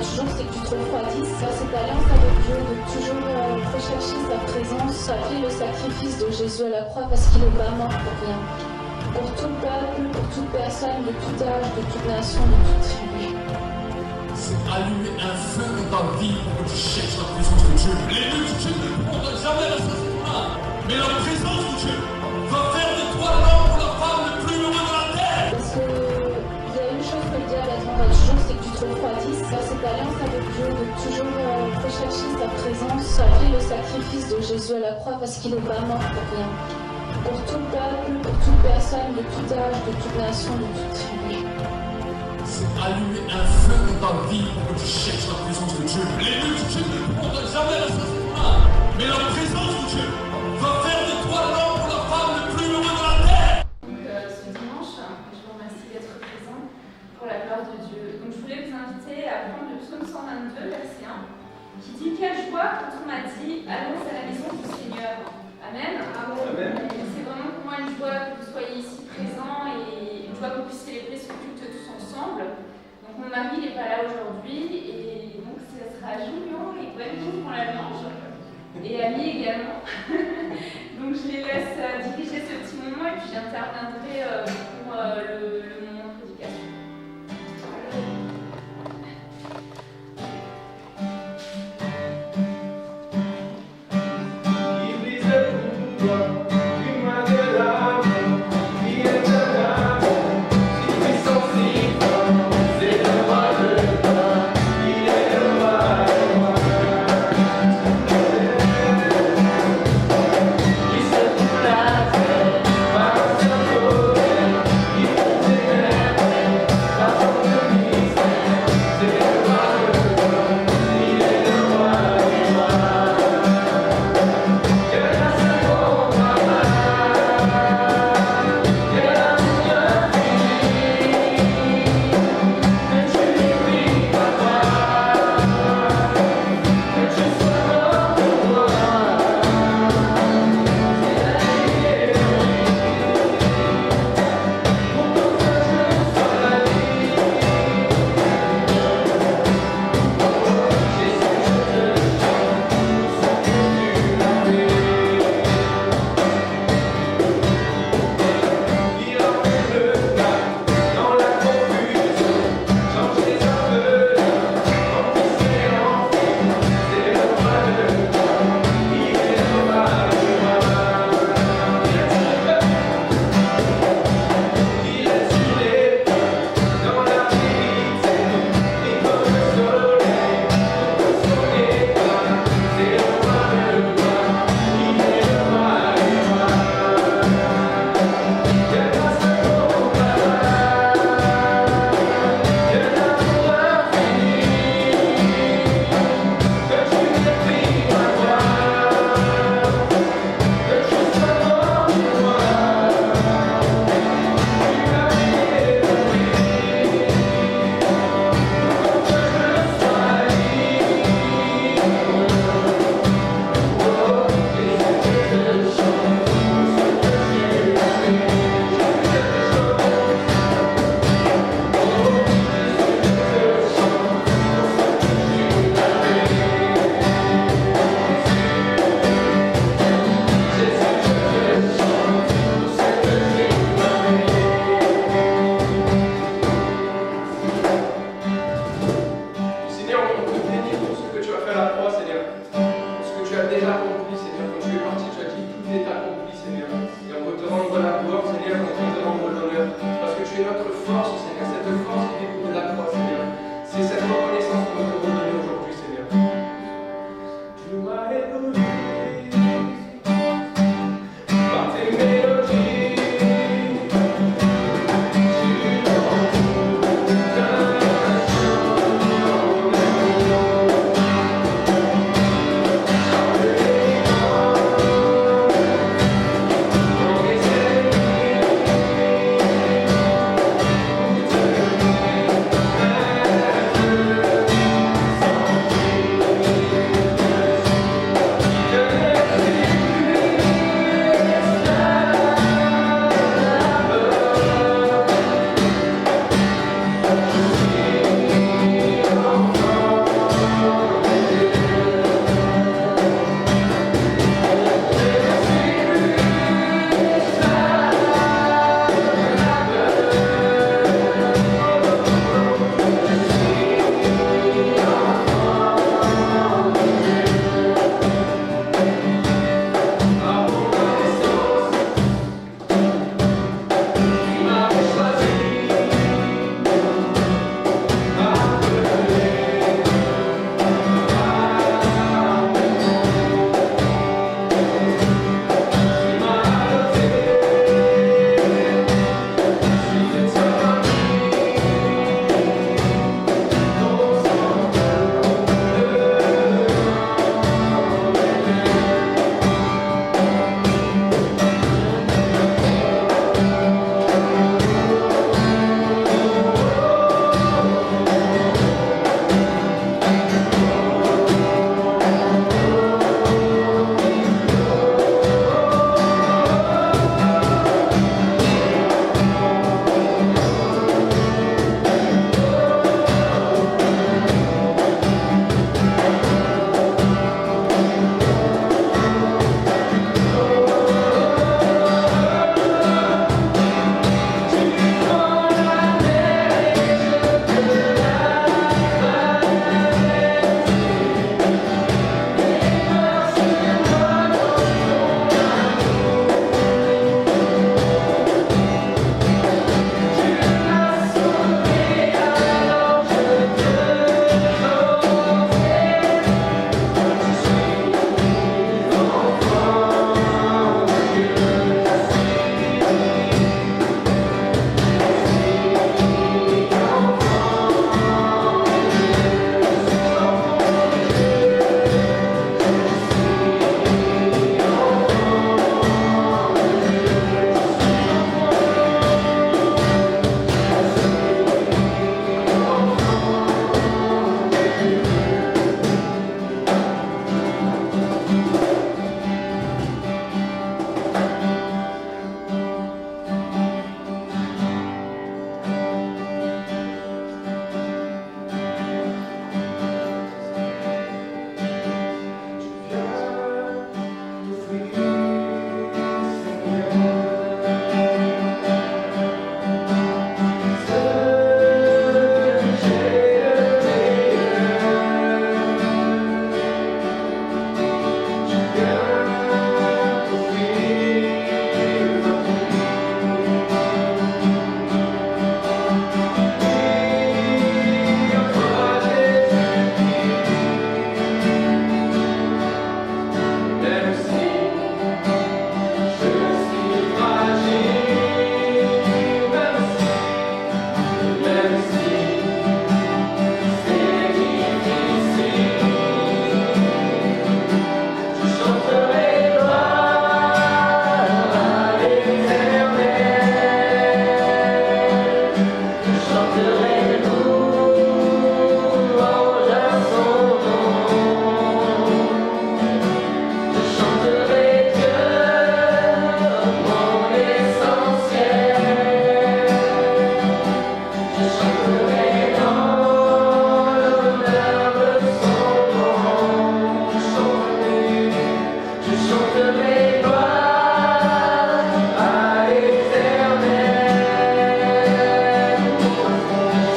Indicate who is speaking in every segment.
Speaker 1: toujours, c'est que tu te refroidisses. Cette alliance avec Dieu, de toujours rechercher sa présence, appeler le sacrifice de Jésus à la croix parce qu'il n'est pas mort pour rien. Pour tout peuple, pour toute personne, de tout âge, de toute nation, de toute tribu.
Speaker 2: C'est allumer un feu dans ta vie pour que tu cherches la présence de Dieu. Les multitudes ne pourront jamais la satisfaire, mais la présence de Dieu va faire de toi l'homme ou la femme le plus heureux de la terre.
Speaker 1: Parce que il y a une chose que le diable attendra toujours, c'est que tu te refroidisses. Cette alliance avec Dieu, de toujours rechercher sa présence, appeler le sacrifice de Jésus à la croix parce qu'il n'est pas mort pour rien. Pour tout peuple, pour toute personne, de tout âge, de toute nation, de toute tribu.
Speaker 2: C'est allumer un feu dans ta vie pour que tu cherches la présence de Dieu. Les multitudes ne pourront jamais la satisfaire, mais la présence de Dieu va faire de toi l'homme ou la femme le plus heureux de la terre.
Speaker 3: Donc ce dimanche, je vous remercie d'être présent pour la gloire de Dieu. Donc je voulais vous inviter à prendre le psaume 122, verset 1, qui dit « Quelle joie quand on m'a dit, allons à la maison du Seigneur ». Amen. Amen. C'est vraiment pour moi une joie que vous soyez ici présents et une joie que vous puissiez célébrer ce culte tous ensemble. Donc mon mari n'est pas là aujourd'hui et donc ce sera Julien et Gwen qui font la louange et Ami également. Donc je les laisse diriger ce petit moment et puis j'interviendrai pour le moment de prédication.
Speaker 4: Thank Je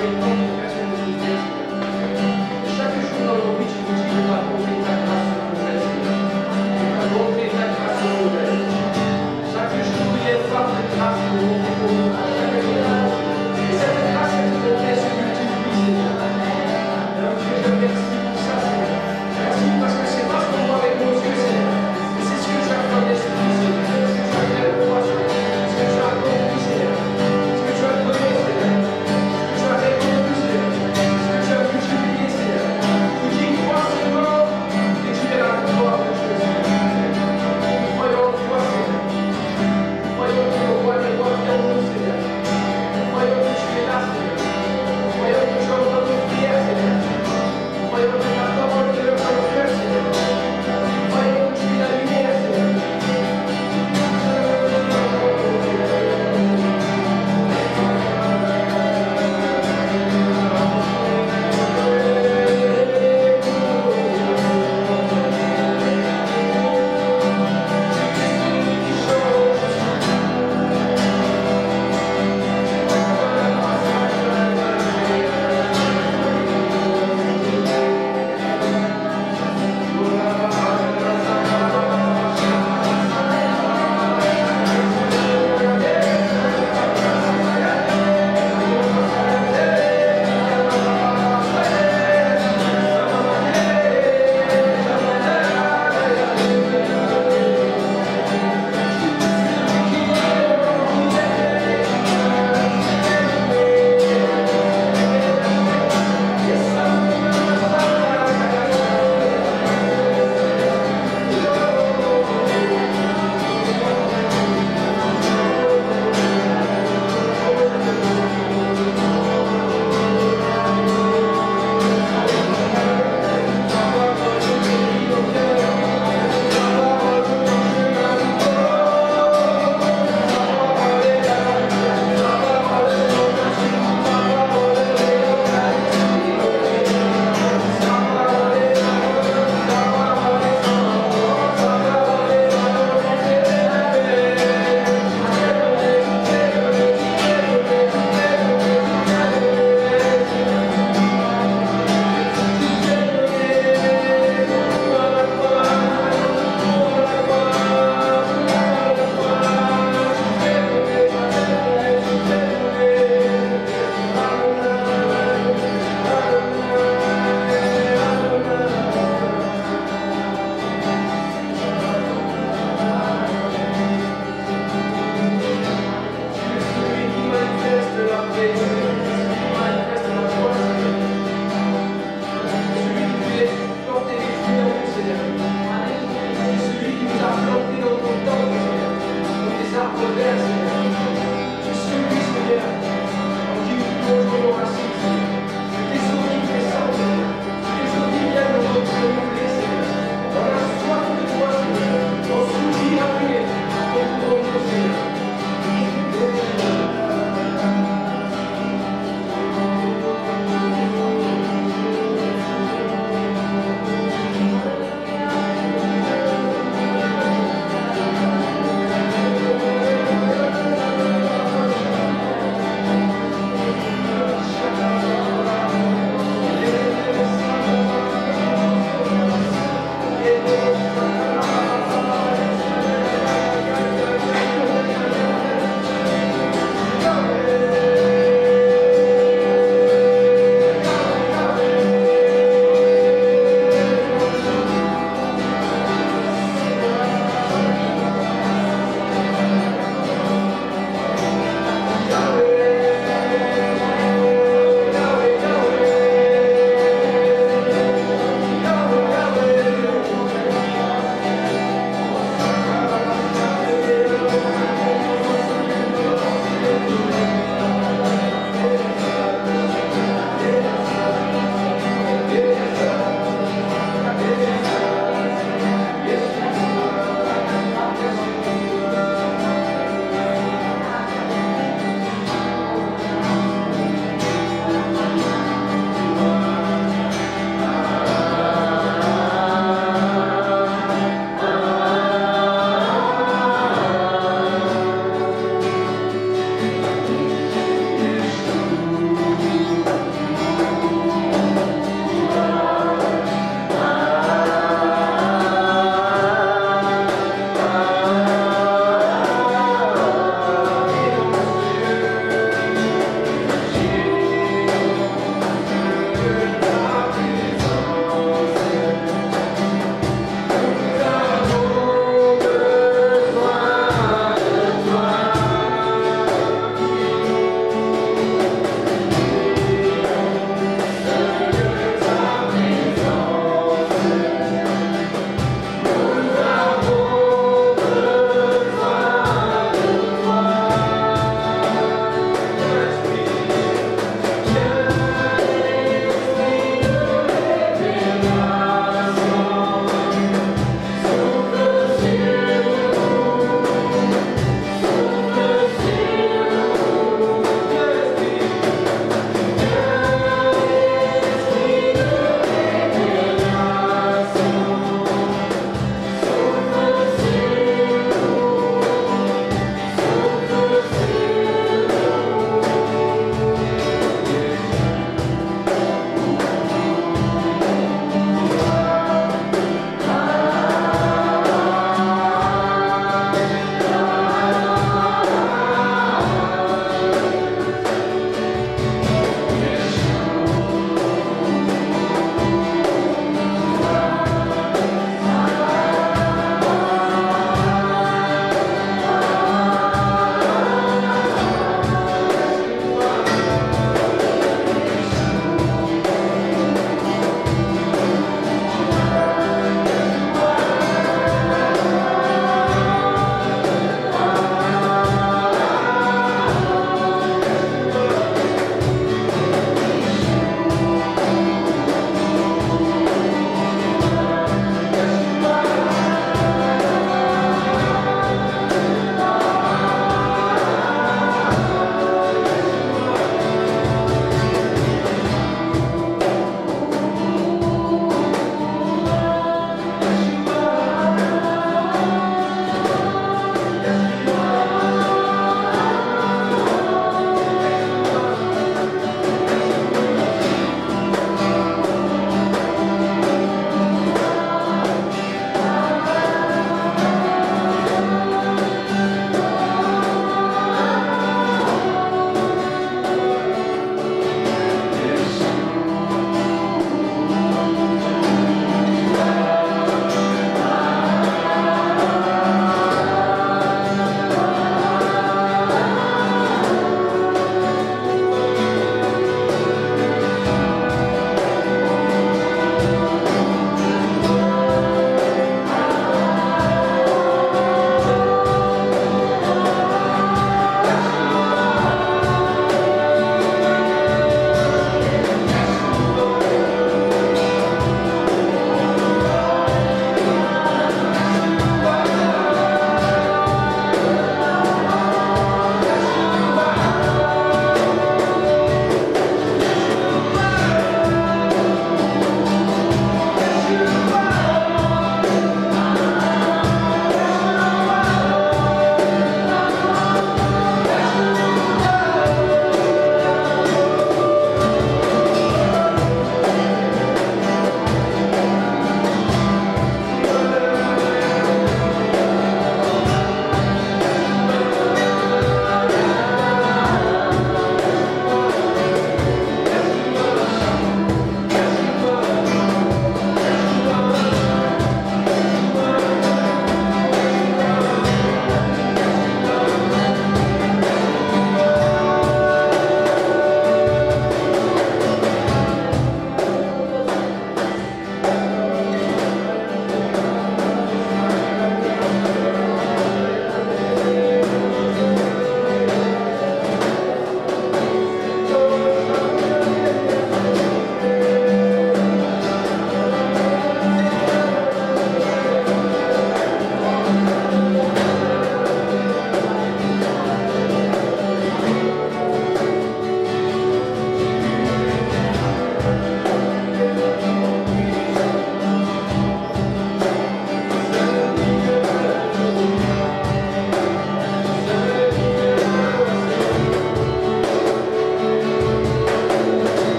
Speaker 4: une convocation significative. Chaque jour dans nos vies, je vous dis de m'apporter ta grâce sur nos vies. De m'apporter ta grâce sur nos vies. Chaque jour, il y a une forme de grâce de monter pour nous. Et cette grâce, elle nous donne se multiplie, Seigneur. Alors Dieu, je te remercie pour ça, Seigneur. Merci parce que c'est pas ce qu'on voit avec nos yeux, Seigneur. Mais c'est ce que tu as fait en esprit, Seigneur. Ce que tu as fait pour moi, Seigneur. Ce que tu as accompli, Seigneur. Ce que tu as donné, Seigneur. Ce que tu as répondu,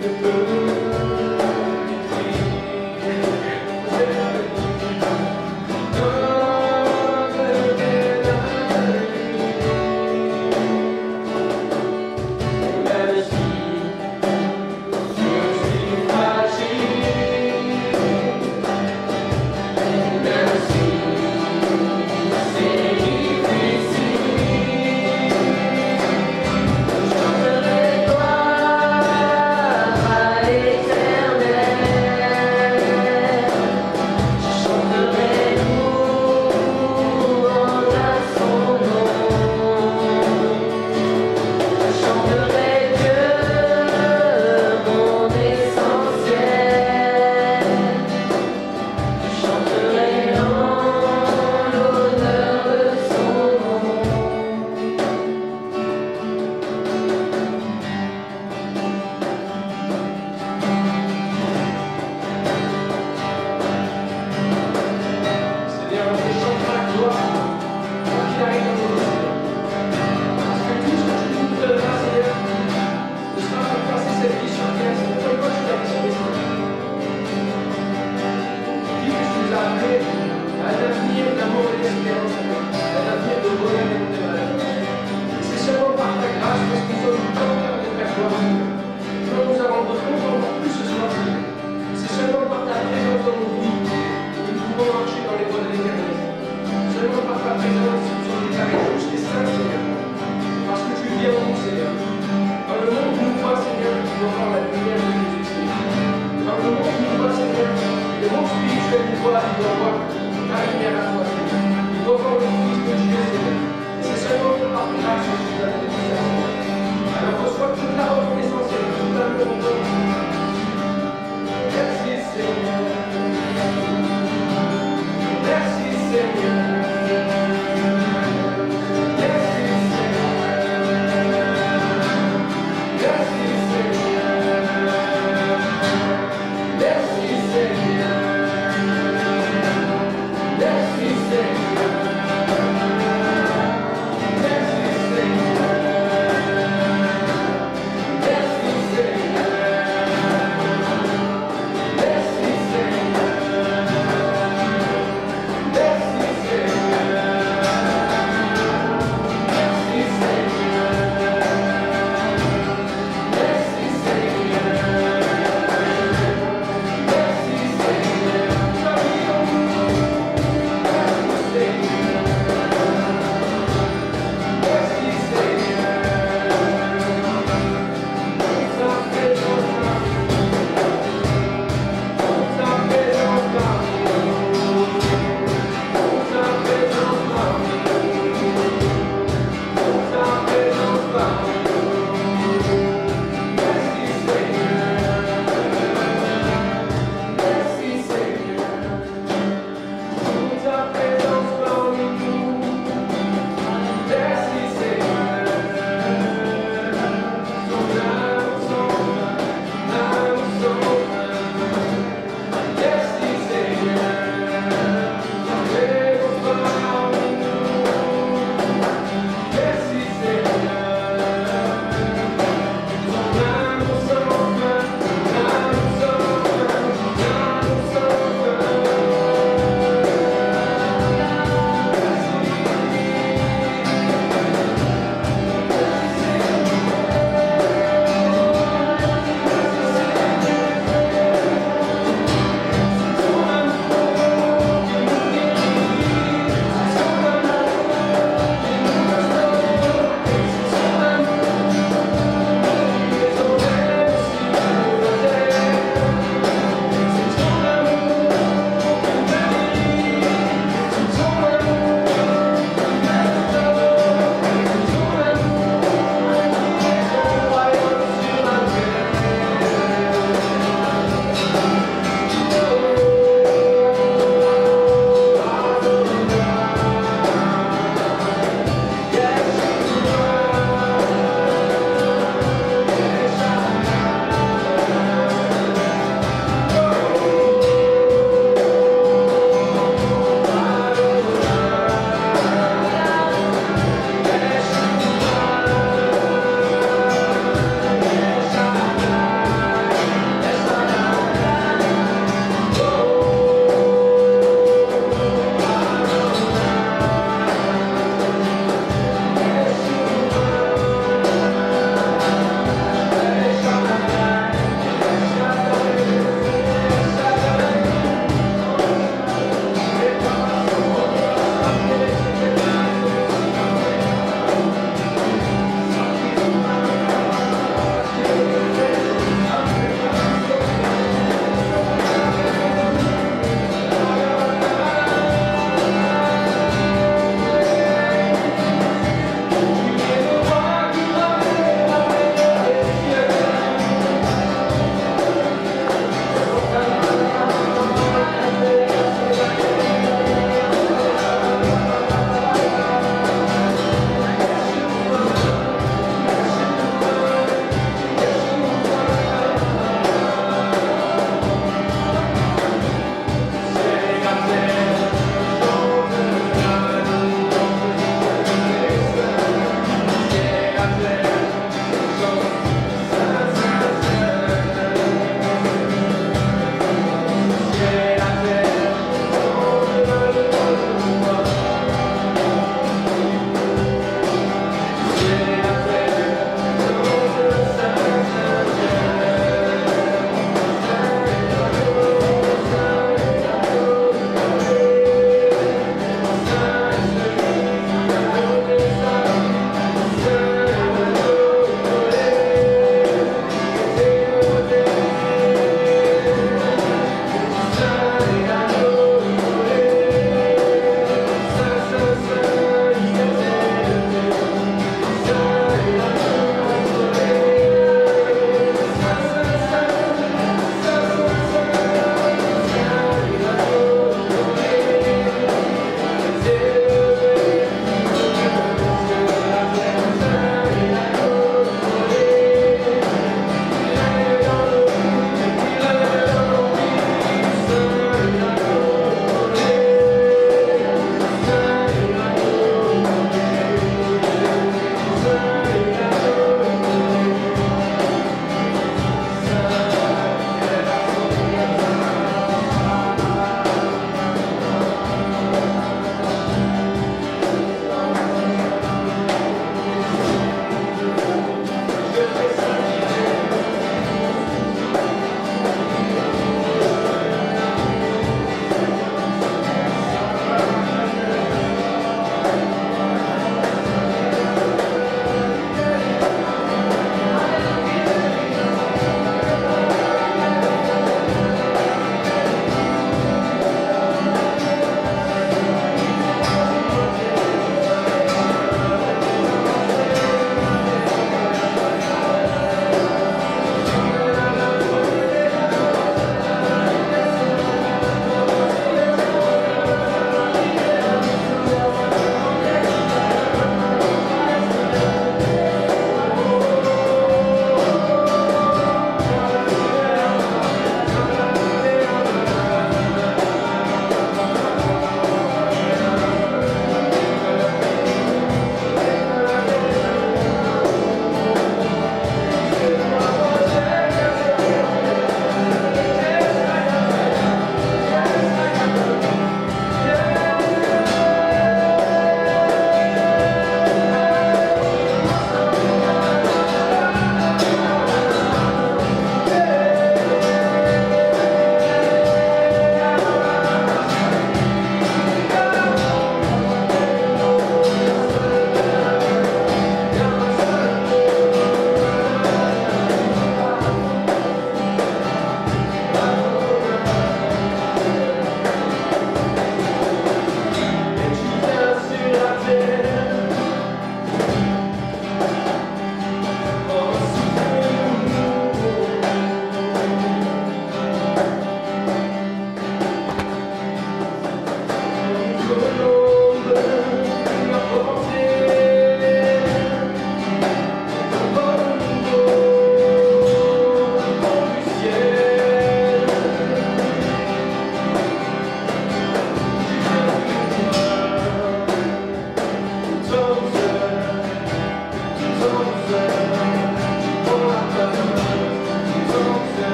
Speaker 5: Gloire à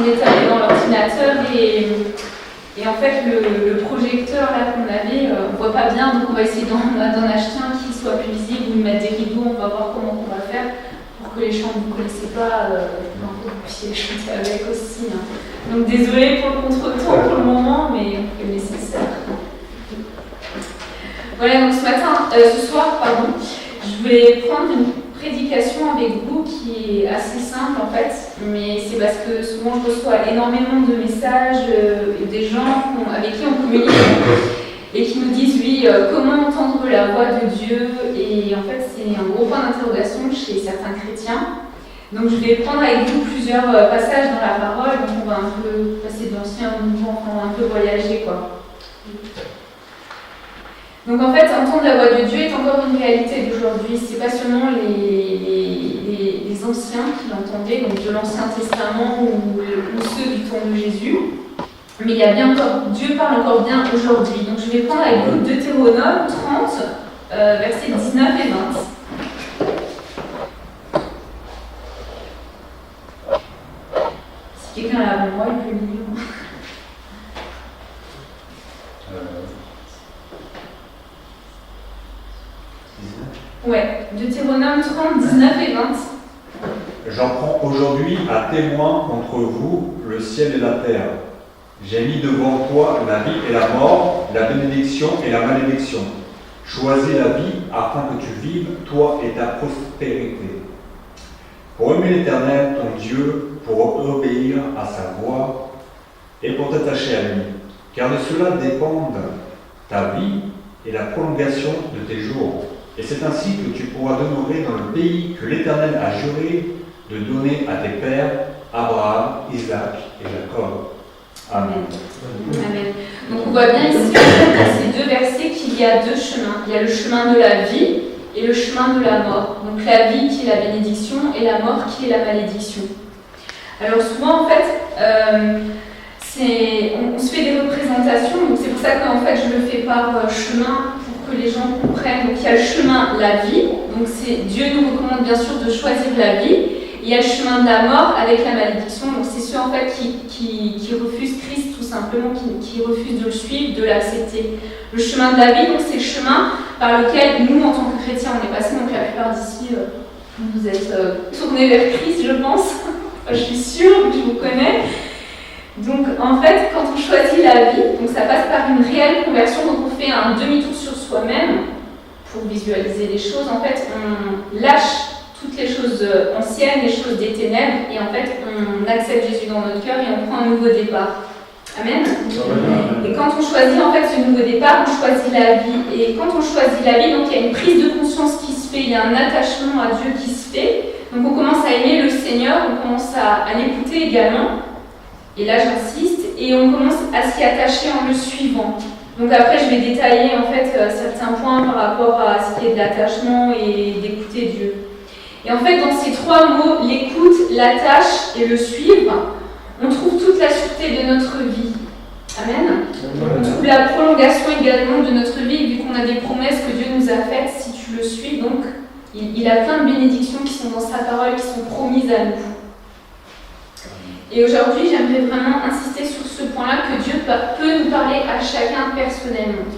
Speaker 3: est allé dans l'ordinateur et en fait le projecteur là qu'on avait, on voit pas bien, donc on va essayer d'en acheter un qui soit plus visible, ou de mettre des rideaux, on va voir comment on va faire pour que les chants que vous ne connaissez pas, vous puissiez chanter avec aussi. Hein. Donc désolé pour le contretemps pour le moment, mais on fait le nécessaire. Voilà, donc ce soir, je vais prendre une prédication avec vous qui est assez simple en fait, mais c'est parce que souvent je reçois énormément de messages des gens avec qui on communique et qui nous disent oui, comment entendre la voix de Dieu, et en fait c'est un gros point d'interrogation chez certains chrétiens. Donc je vais prendre avec vous plusieurs passages dans la parole, donc on va un peu passer de l'ancien au nouveau, enfin on va un peu voyager quoi. Donc en fait, entendre la voix de Dieu est encore une réalité d'aujourd'hui. C'est pas seulement les anciens qui l'entendaient, donc de l'Ancien Testament ou ceux du temps de Jésus, mais il y a bien encore, Dieu parle encore bien aujourd'hui. Donc je vais prendre avec vous Deutéronome 30, versets 19 et 20. Si quelqu'un l'a avant moi, il peut le lire. Ouais, Deutéronome 30, 19 et 20.
Speaker 5: J'en prends aujourd'hui à témoin contre vous le ciel et la terre. J'ai mis devant toi la vie et la mort, la bénédiction et la malédiction. Choisis la vie afin que tu vives, toi et ta postérité. Pour aimer l'Éternel, ton Dieu, pour obéir à sa voix et pour t'attacher à lui. Car de cela dépendent ta vie et la prolongation de tes jours. Et c'est ainsi que tu pourras demeurer dans le pays que l'Éternel a juré de donner à tes pères, Abraham, Isaac et Jacob. Amen.
Speaker 3: Amen. Donc on voit bien ici, dans ces deux versets, qu'il y a deux chemins. Il y a le chemin de la vie et le chemin de la mort. Donc la vie qui est la bénédiction et la mort qui est la malédiction. Alors souvent en fait, on se fait des représentations, donc c'est pour ça qu'en fait je le fais par chemin pour que les gens comprennent. Donc il y a le chemin la vie, donc Dieu nous recommande bien sûr de choisir la vie. Il y a le chemin de la mort avec la malédiction, donc c'est ceux en fait qui refusent Christ tout simplement, qui refusent de le suivre, de l'accepter. Le chemin de la vie, donc c'est le chemin par lequel nous en tant que chrétiens on est passé, donc la plupart d'ici vous êtes tournés vers Christ je pense, je suis sûre que je vous connais. Donc en fait quand on choisit la vie, donc ça passe par une réelle conversion, donc on fait un demi-tour sur soi-même pour visualiser les choses, en fait on lâche toutes les choses anciennes, les choses des ténèbres, et en fait on accepte Jésus dans notre cœur et on prend un nouveau départ. Amen. Et quand on choisit en fait ce nouveau départ, on choisit la vie. Et quand on choisit la vie, donc il y a une prise de conscience qui se fait, il y a un attachement à Dieu qui se fait. Donc on commence à aimer le Seigneur, on commence à l'écouter également. Et là j'insiste, et on commence à s'y attacher en le suivant. Donc après je vais détailler en fait certains points par rapport à ce qui est de l'attachement et d'écouter Dieu. Et en fait, dans ces trois mots, l'écoute, l'attache et le suivre, on trouve toute la sûreté de notre vie. Amen. On trouve la prolongation également de notre vie, vu qu'on a des promesses que Dieu nous a faites si tu le suis. Donc, il a plein de bénédictions qui sont dans sa parole, qui sont promises à nous. Et aujourd'hui, j'aimerais vraiment insister sur ce point-là, que Dieu peut nous parler à chacun personnellement.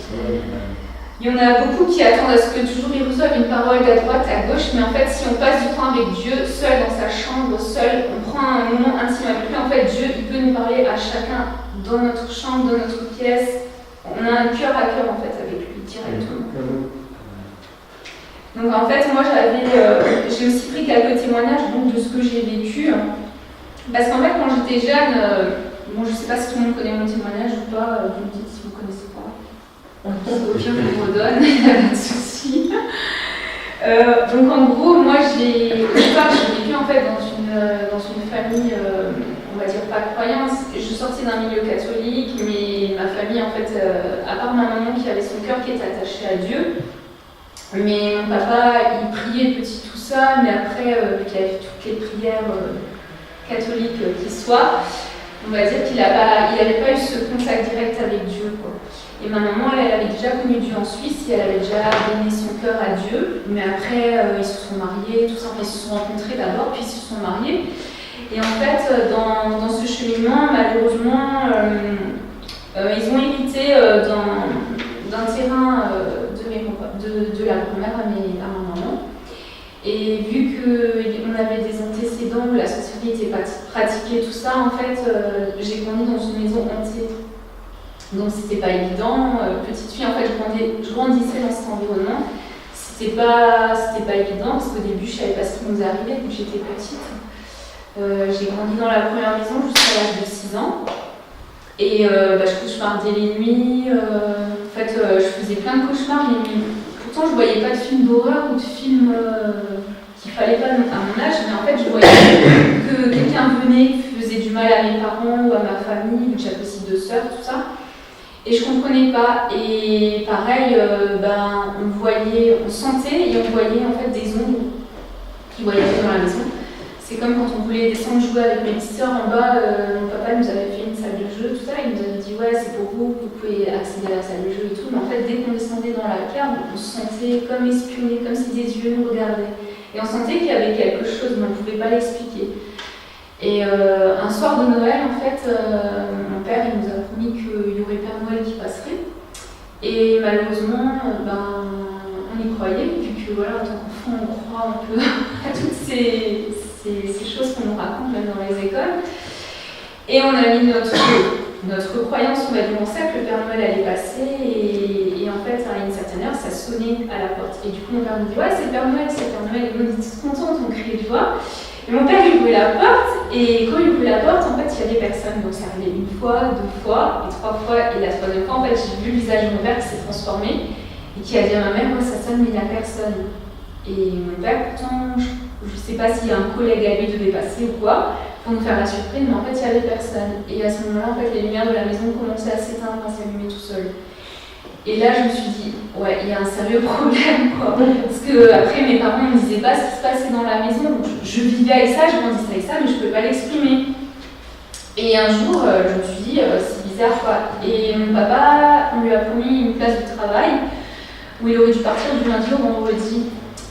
Speaker 3: Il y en a beaucoup qui attendent à ce que toujours ils reçoivent une parole d'à droite, à gauche, mais en fait, si on passe du temps avec Dieu, seul dans sa chambre, seul, on prend un moment intime avec lui, en fait, Dieu, il peut nous parler à chacun dans notre chambre, dans notre pièce. On a un cœur à cœur, en fait, avec lui, directement. Donc, en fait, moi, j'ai aussi pris quelques témoignages donc, de ce que j'ai vécu. Parce qu'en fait, quand j'étais jeune, bon, je ne sais pas si tout le monde connaît mon témoignage ou pas, vous me dites si vous ne connaissez pas. Aucun vous redonne, il n'y a pas de souci. Donc en gros, moi j'ai vécu en fait dans une famille, on va dire pas croyante. Je sortais d'un milieu catholique, mais ma famille en fait, à part ma maman qui avait son cœur qui était attaché à Dieu, mais mon papa il priait petit tout ça, mais après vu qu'il avait toutes les prières catholiques qui soient, on va dire qu'il n'avait pas eu ce contact direct avec Dieu, quoi. Et ma maman, elle avait déjà connu Dieu en Suisse et elle avait déjà donné son cœur à Dieu. Mais après, ils se sont mariés, tout ça. Enfin, ils se sont rencontrés d'abord, puis ils se sont mariés. Et en fait, dans ce cheminement, malheureusement, ils ont hérité d'un terrain de la grand-mère à ma maman. Et vu qu'on avait des antécédents où la sorcellerie était pratiquée, tout ça, en fait, j'ai grandi dans une maison hantée. Donc c'était pas évident. Petite fille, en fait, je grandissais dans cet environnement. C'était pas évident parce qu'au début, je savais pas ce qui nous arrivait, vu que j'étais petite. J'ai grandi dans la première maison jusqu'à l'âge de 6 ans. Et je cauchemardais les nuits. En fait, je faisais plein de cauchemars les nuits. Pourtant, je voyais pas de films d'horreur ou de films qu'il fallait pas à mon âge, mais en fait, je voyais que quelqu'un venait, faisait du mal à mes parents ou à ma famille, vu que j'avais aussi 2 sœurs, tout ça. Et je comprenais pas. Et pareil, on sentait et on voyait en fait des ombres qui voyageaient dans la maison. C'est comme quand on voulait descendre jouer avec mes petites sœurs en bas, mon papa nous avait fait une salle de jeu, tout ça, il nous avait dit ouais c'est pour vous, vous pouvez accéder à la salle de jeu et tout, mais en fait dès qu'on descendait dans la cave, on se sentait comme espionné, comme si des yeux nous regardaient. Et on sentait qu'il y avait quelque chose, mais on ne pouvait pas l'expliquer. Et un soir de Noël, en fait, mon père il nous a promis qu'il y aurait Père Noël qui passerait. Et malheureusement, on y croyait, vu que voilà, en tant qu'enfant, on croit un peu à toutes ces choses qu'on nous raconte même dans les écoles. Et on a mis notre croyance, on va dire, que le Père Noël allait passer. Et en fait, à une certaine heure, ça sonnait à la porte. Et du coup, mon père me dit ouais, c'est le Père Noël, c'est le Père Noël. Et on était tous contents, on criait de joie. Et mon père, il ouvrait la porte. Et quand il ouvrait la porte, en fait, il y avait personne. Donc, ça arrivait 1 fois, 2 fois, et 3 fois. Et la 3e fois, en fait, j'ai vu le visage de mon père qui s'est transformé. Et qui a dit à ma mère ouais, ça sonne, mais il n'y a personne. Et mon père, pourtant, je ne sais pas si un collègue à lui devait passer ou quoi, pour nous faire la surprise, mais en fait, il n'y avait personne. Et à ce moment-là, en fait, les lumières de la maison commençaient à s'éteindre, à s'allumer tout seul. Et là, je me suis dit, ouais, il y a un sérieux problème, quoi. Parce que après, mes parents ne me disaient pas ce qui se passait dans la maison. Donc, je vivais avec ça, je grandissais avec ça, mais je ne pouvais pas l'exprimer. Et un jour, je me suis dit, c'est bizarre, quoi. Et mon papa, on lui a promis une place de travail où il aurait dû partir du lundi au vendredi.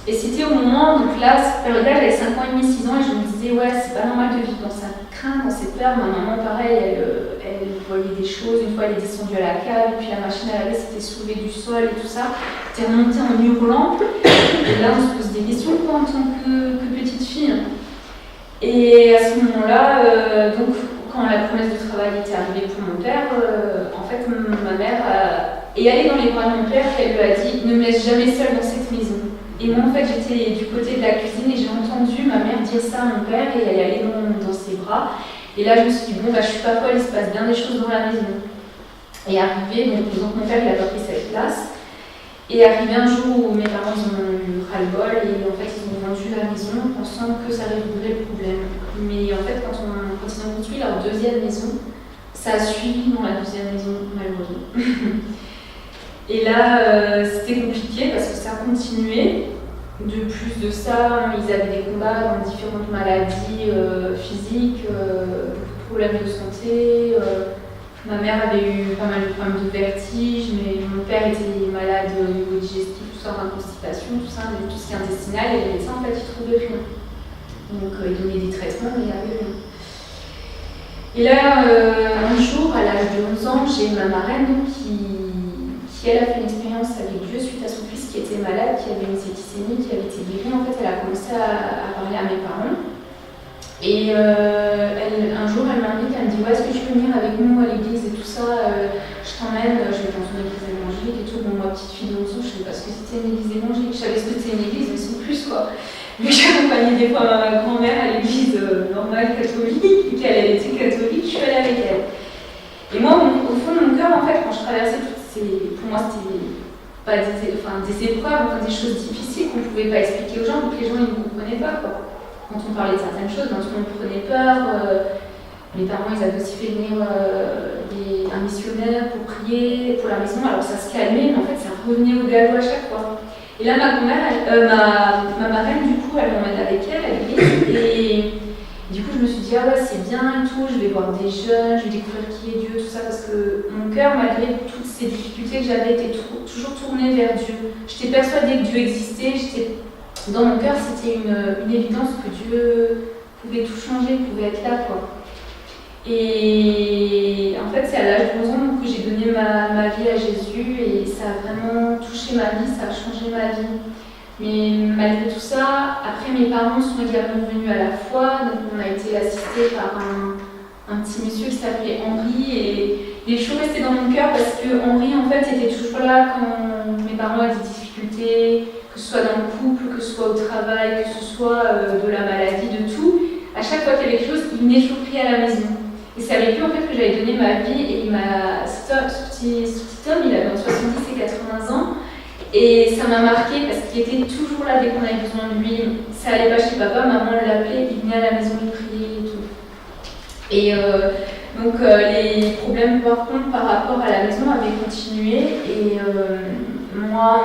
Speaker 3: Et c'était au moment, donc là, cette période-là, j'avais 5 ans et demi, 6 ans, et je me disais, ouais, c'est pas normal de vivre dans sa crainte, dans cette peur. Ma maman, pareil, elle voyait des choses. Une fois, elle est descendue à la cave, et puis la machine à laver s'était soulevée du sol et tout ça. Elle était remontée en hurlant. Et là, on se pose des questions, quoi, en tant que petite fille. Et à ce moment-là, donc, quand la promesse de travail était arrivée pour mon père, en fait, ma mère est allée dans les bras de mon père et elle lui a dit « Ne me laisse jamais seule dans cette maison ». Et moi, en fait, j'étais du côté de la cuisine et j'ai entendu ma mère dire ça à mon père et elle est allée dans ses bras. Et là, je me suis dit « Bon, je suis pas folle, il se passe bien des choses dans la maison ». Et arrivé, donc mon père, il a pas pris cette place. Et arrivé un jour où mes parents ont eu ras-le-bol et en fait, ils ont vendu la maison pensant que ça résoudrait le problème. Mais en fait, quand ils ont construit leur 2e maison, ça a suivi dans la 2e maison, malheureusement. Et là, c'était compliqué parce que ça continuait. De plus de ça, ils avaient des combats dans différentes maladies physiques, beaucoup de problèmes de santé. Ma mère avait eu pas mal de problèmes de vertige, mais mon père était malade au niveau digestif, tout ça, constipation, tout ça, mais tout ce qui est intestinal, et les médecins, en fait, ils trouvaient rien. Donc, ils donnaient des traitements, mais il n'y avait rien. Et là, un jour, à l'âge de 11 ans, j'ai ma marraine qui elle a fait une expérience avec Dieu suite à son fils qui était malade, qui avait une septicémie, qui avait été guéri. En fait, elle a commencé à parler à mes parents. Et un jour, elle m'invite, elle me dit ouais, est-ce que tu peux venir avec nous à l'église et tout ça, je t'emmène, je vais dans une église évangélique et tout. Bon, moi, petite fille de 11 ans, je savais pas ce que c'était une église évangélique, je savais ce que c'était une église, mais sans plus, quoi. Mais j'accompagnais des fois ma grand-mère à l'église normale catholique, et qu'elle était catholique, je suis allée avec elle. Et moi, au fond de mon cœur, en fait, quand je traversais toutes ces... Pour moi, c'était pas des épreuves, des choses difficiles qu'on pouvait pas expliquer aux gens, donc les gens, ils ne comprenaient pas, quoi. Quand on parlait de certaines choses, tout le monde prenait peur. Mes parents, ils avaient aussi fait venir un missionnaire pour prier pour la maison. Alors ça se calmait, mais en fait, ça revenait au galop à chaque fois. Et là, ma marraine, du coup, elle m'emmène avec elle à l'église. Et du coup, je me suis dit, ah ouais, c'est bien et tout, je vais voir des jeunes, je vais découvrir qui est Dieu, tout ça, parce que mon cœur, malgré toutes ces difficultés que j'avais, était toujours tourné vers Dieu. J'étais persuadée que Dieu existait, dans mon cœur, c'était une évidence que pouvait tout changer, pouvait être là, quoi. Et en fait, c'est à l'âge de 11 ans que j'ai donné ma vie à Jésus et ça a vraiment touché ma vie, ça a changé ma vie. Mais malgré tout ça, après mes parents sont également venus à la foi, donc on a été assistés par un petit monsieur qui s'appelait Henri et il est toujours resté dans mon cœur parce que Henri en fait était toujours là quand mes parents avaient des difficultés, que ce soit dans le couple, que ce soit au travail, que ce soit de la maladie, de tout. À chaque fois qu'il y avait quelque chose, il venait toujours prier à la maison. Et c'est avec lui en fait que j'avais donné ma vie et ce petit homme, il avait entre 70 et 80 ans. Et ça m'a marqué parce qu'il était toujours là dès qu'on avait besoin de lui. Ça allait pas chez papa, maman l'appelait, il venait à la maison, il priait et tout. Et donc les problèmes par contre par rapport à la maison avaient continué. Et moi,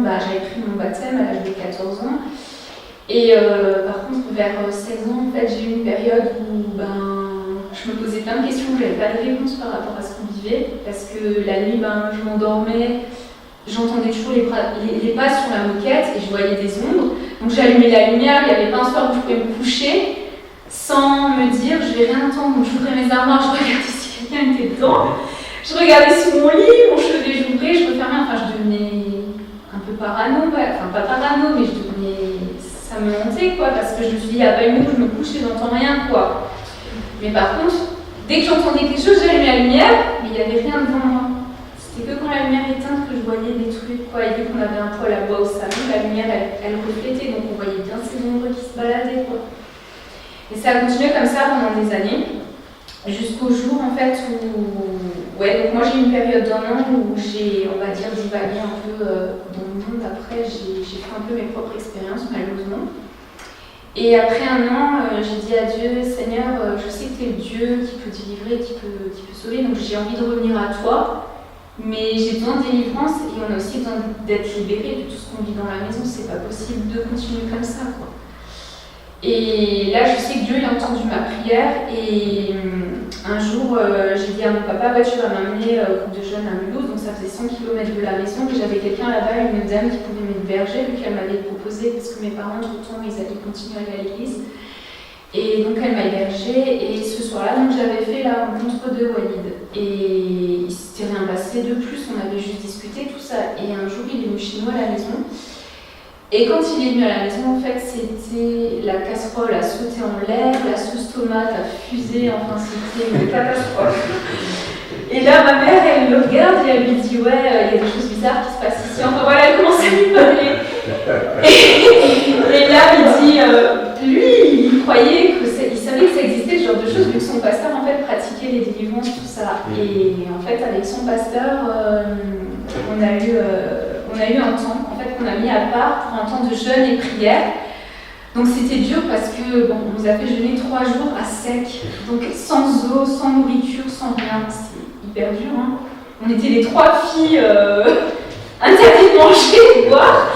Speaker 3: j'avais pris mon baptême à l'âge de 14 ans. Et par contre, vers 16 ans, en fait, j'ai eu une période où je me posais plein de questions, je n'avais pas de réponse par rapport à ce qu'on vivait. Parce que la nuit, je m'endormais. J'entendais toujours les pas sur la moquette et je voyais des ombres. Donc j'allumais la lumière, il n'y avait pas un soir où je pouvais me coucher sans me dire je vais rien entendre. Donc j'ouvrais mes armoires, je regardais si quelqu'un était dedans. Je regardais sous mon lit, mon chevet j'ouvrais, je refermais. Enfin je devenais un peu parano, enfin pas parano, mais ça me hantait quoi, parce que je me suis dit, pas une où je me couche et j'entends rien quoi. Mais par contre, dès que j'entendais quelque chose, j'allumais la lumière, mais il n'y avait rien devant moi. C'était que quand la lumière éteinte que je voyais des trucs, quoi. Et vu qu'on avait un poêle à bois au salon, la lumière elle reflétait, donc on voyait bien ces ombres qui se baladaient, quoi. Et ça a continué comme ça pendant des années, jusqu'au jour en fait où, donc moi j'ai eu une période d'un an où j'ai, on va dire, divagué un peu dans le monde. Après j'ai fait un peu mes propres expériences malheureusement. Et après un an, j'ai dit à Dieu, Seigneur, je sais que tu es le Dieu qui peut délivrer, qui peut sauver, donc j'ai envie de revenir à toi. Mais j'ai besoin de délivrance et on a aussi besoin d'être libéré de tout ce qu'on vit dans la maison. C'est pas possible de continuer comme ça, quoi. Et là, je sais que Dieu il a entendu ma prière et un jour, j'ai dit à mon papa, tu vas m'amener au groupe de jeunes à Mulhouse, donc ça faisait 100 km de la maison et j'avais quelqu'un là-bas, une dame qui pouvait m'héberger vu qu'elle m'avait proposé parce que mes parents, entre-temps, ils allaient continuer à aller à l'église. Et donc elle m'a hébergée et ce soir-là, donc j'avais fait la rencontre de Walid. Et il s'était rien passé de plus, on avait juste discuté, tout ça. Et un jour, il est venu chez nous à la maison. Et quand il est venu à la maison, en fait, c'était la casserole a sauté en l'air, la sauce tomate a fusé, enfin c'était une catastrophe. Et là, ma mère, elle le regarde et elle lui dit, il y a des choses bizarres qui se passent ici. Enfin voilà, elle commence à lui parler. Et là, il dit, lui, il croyait il savait que ça existait, ce genre de choses, vu que son pasteur, en fait, pratiquait les délivrances, tout ça. Et en fait, avec son pasteur, on a eu un temps, en fait, qu'on a mis à part pour un temps de jeûne et prière. Donc c'était dur parce que, on nous a fait jeûner 3 jours à sec, donc sans eau, sans nourriture, sans rien. C'était hyper dur, hein. On était les 3 filles interdites de manger et de boire.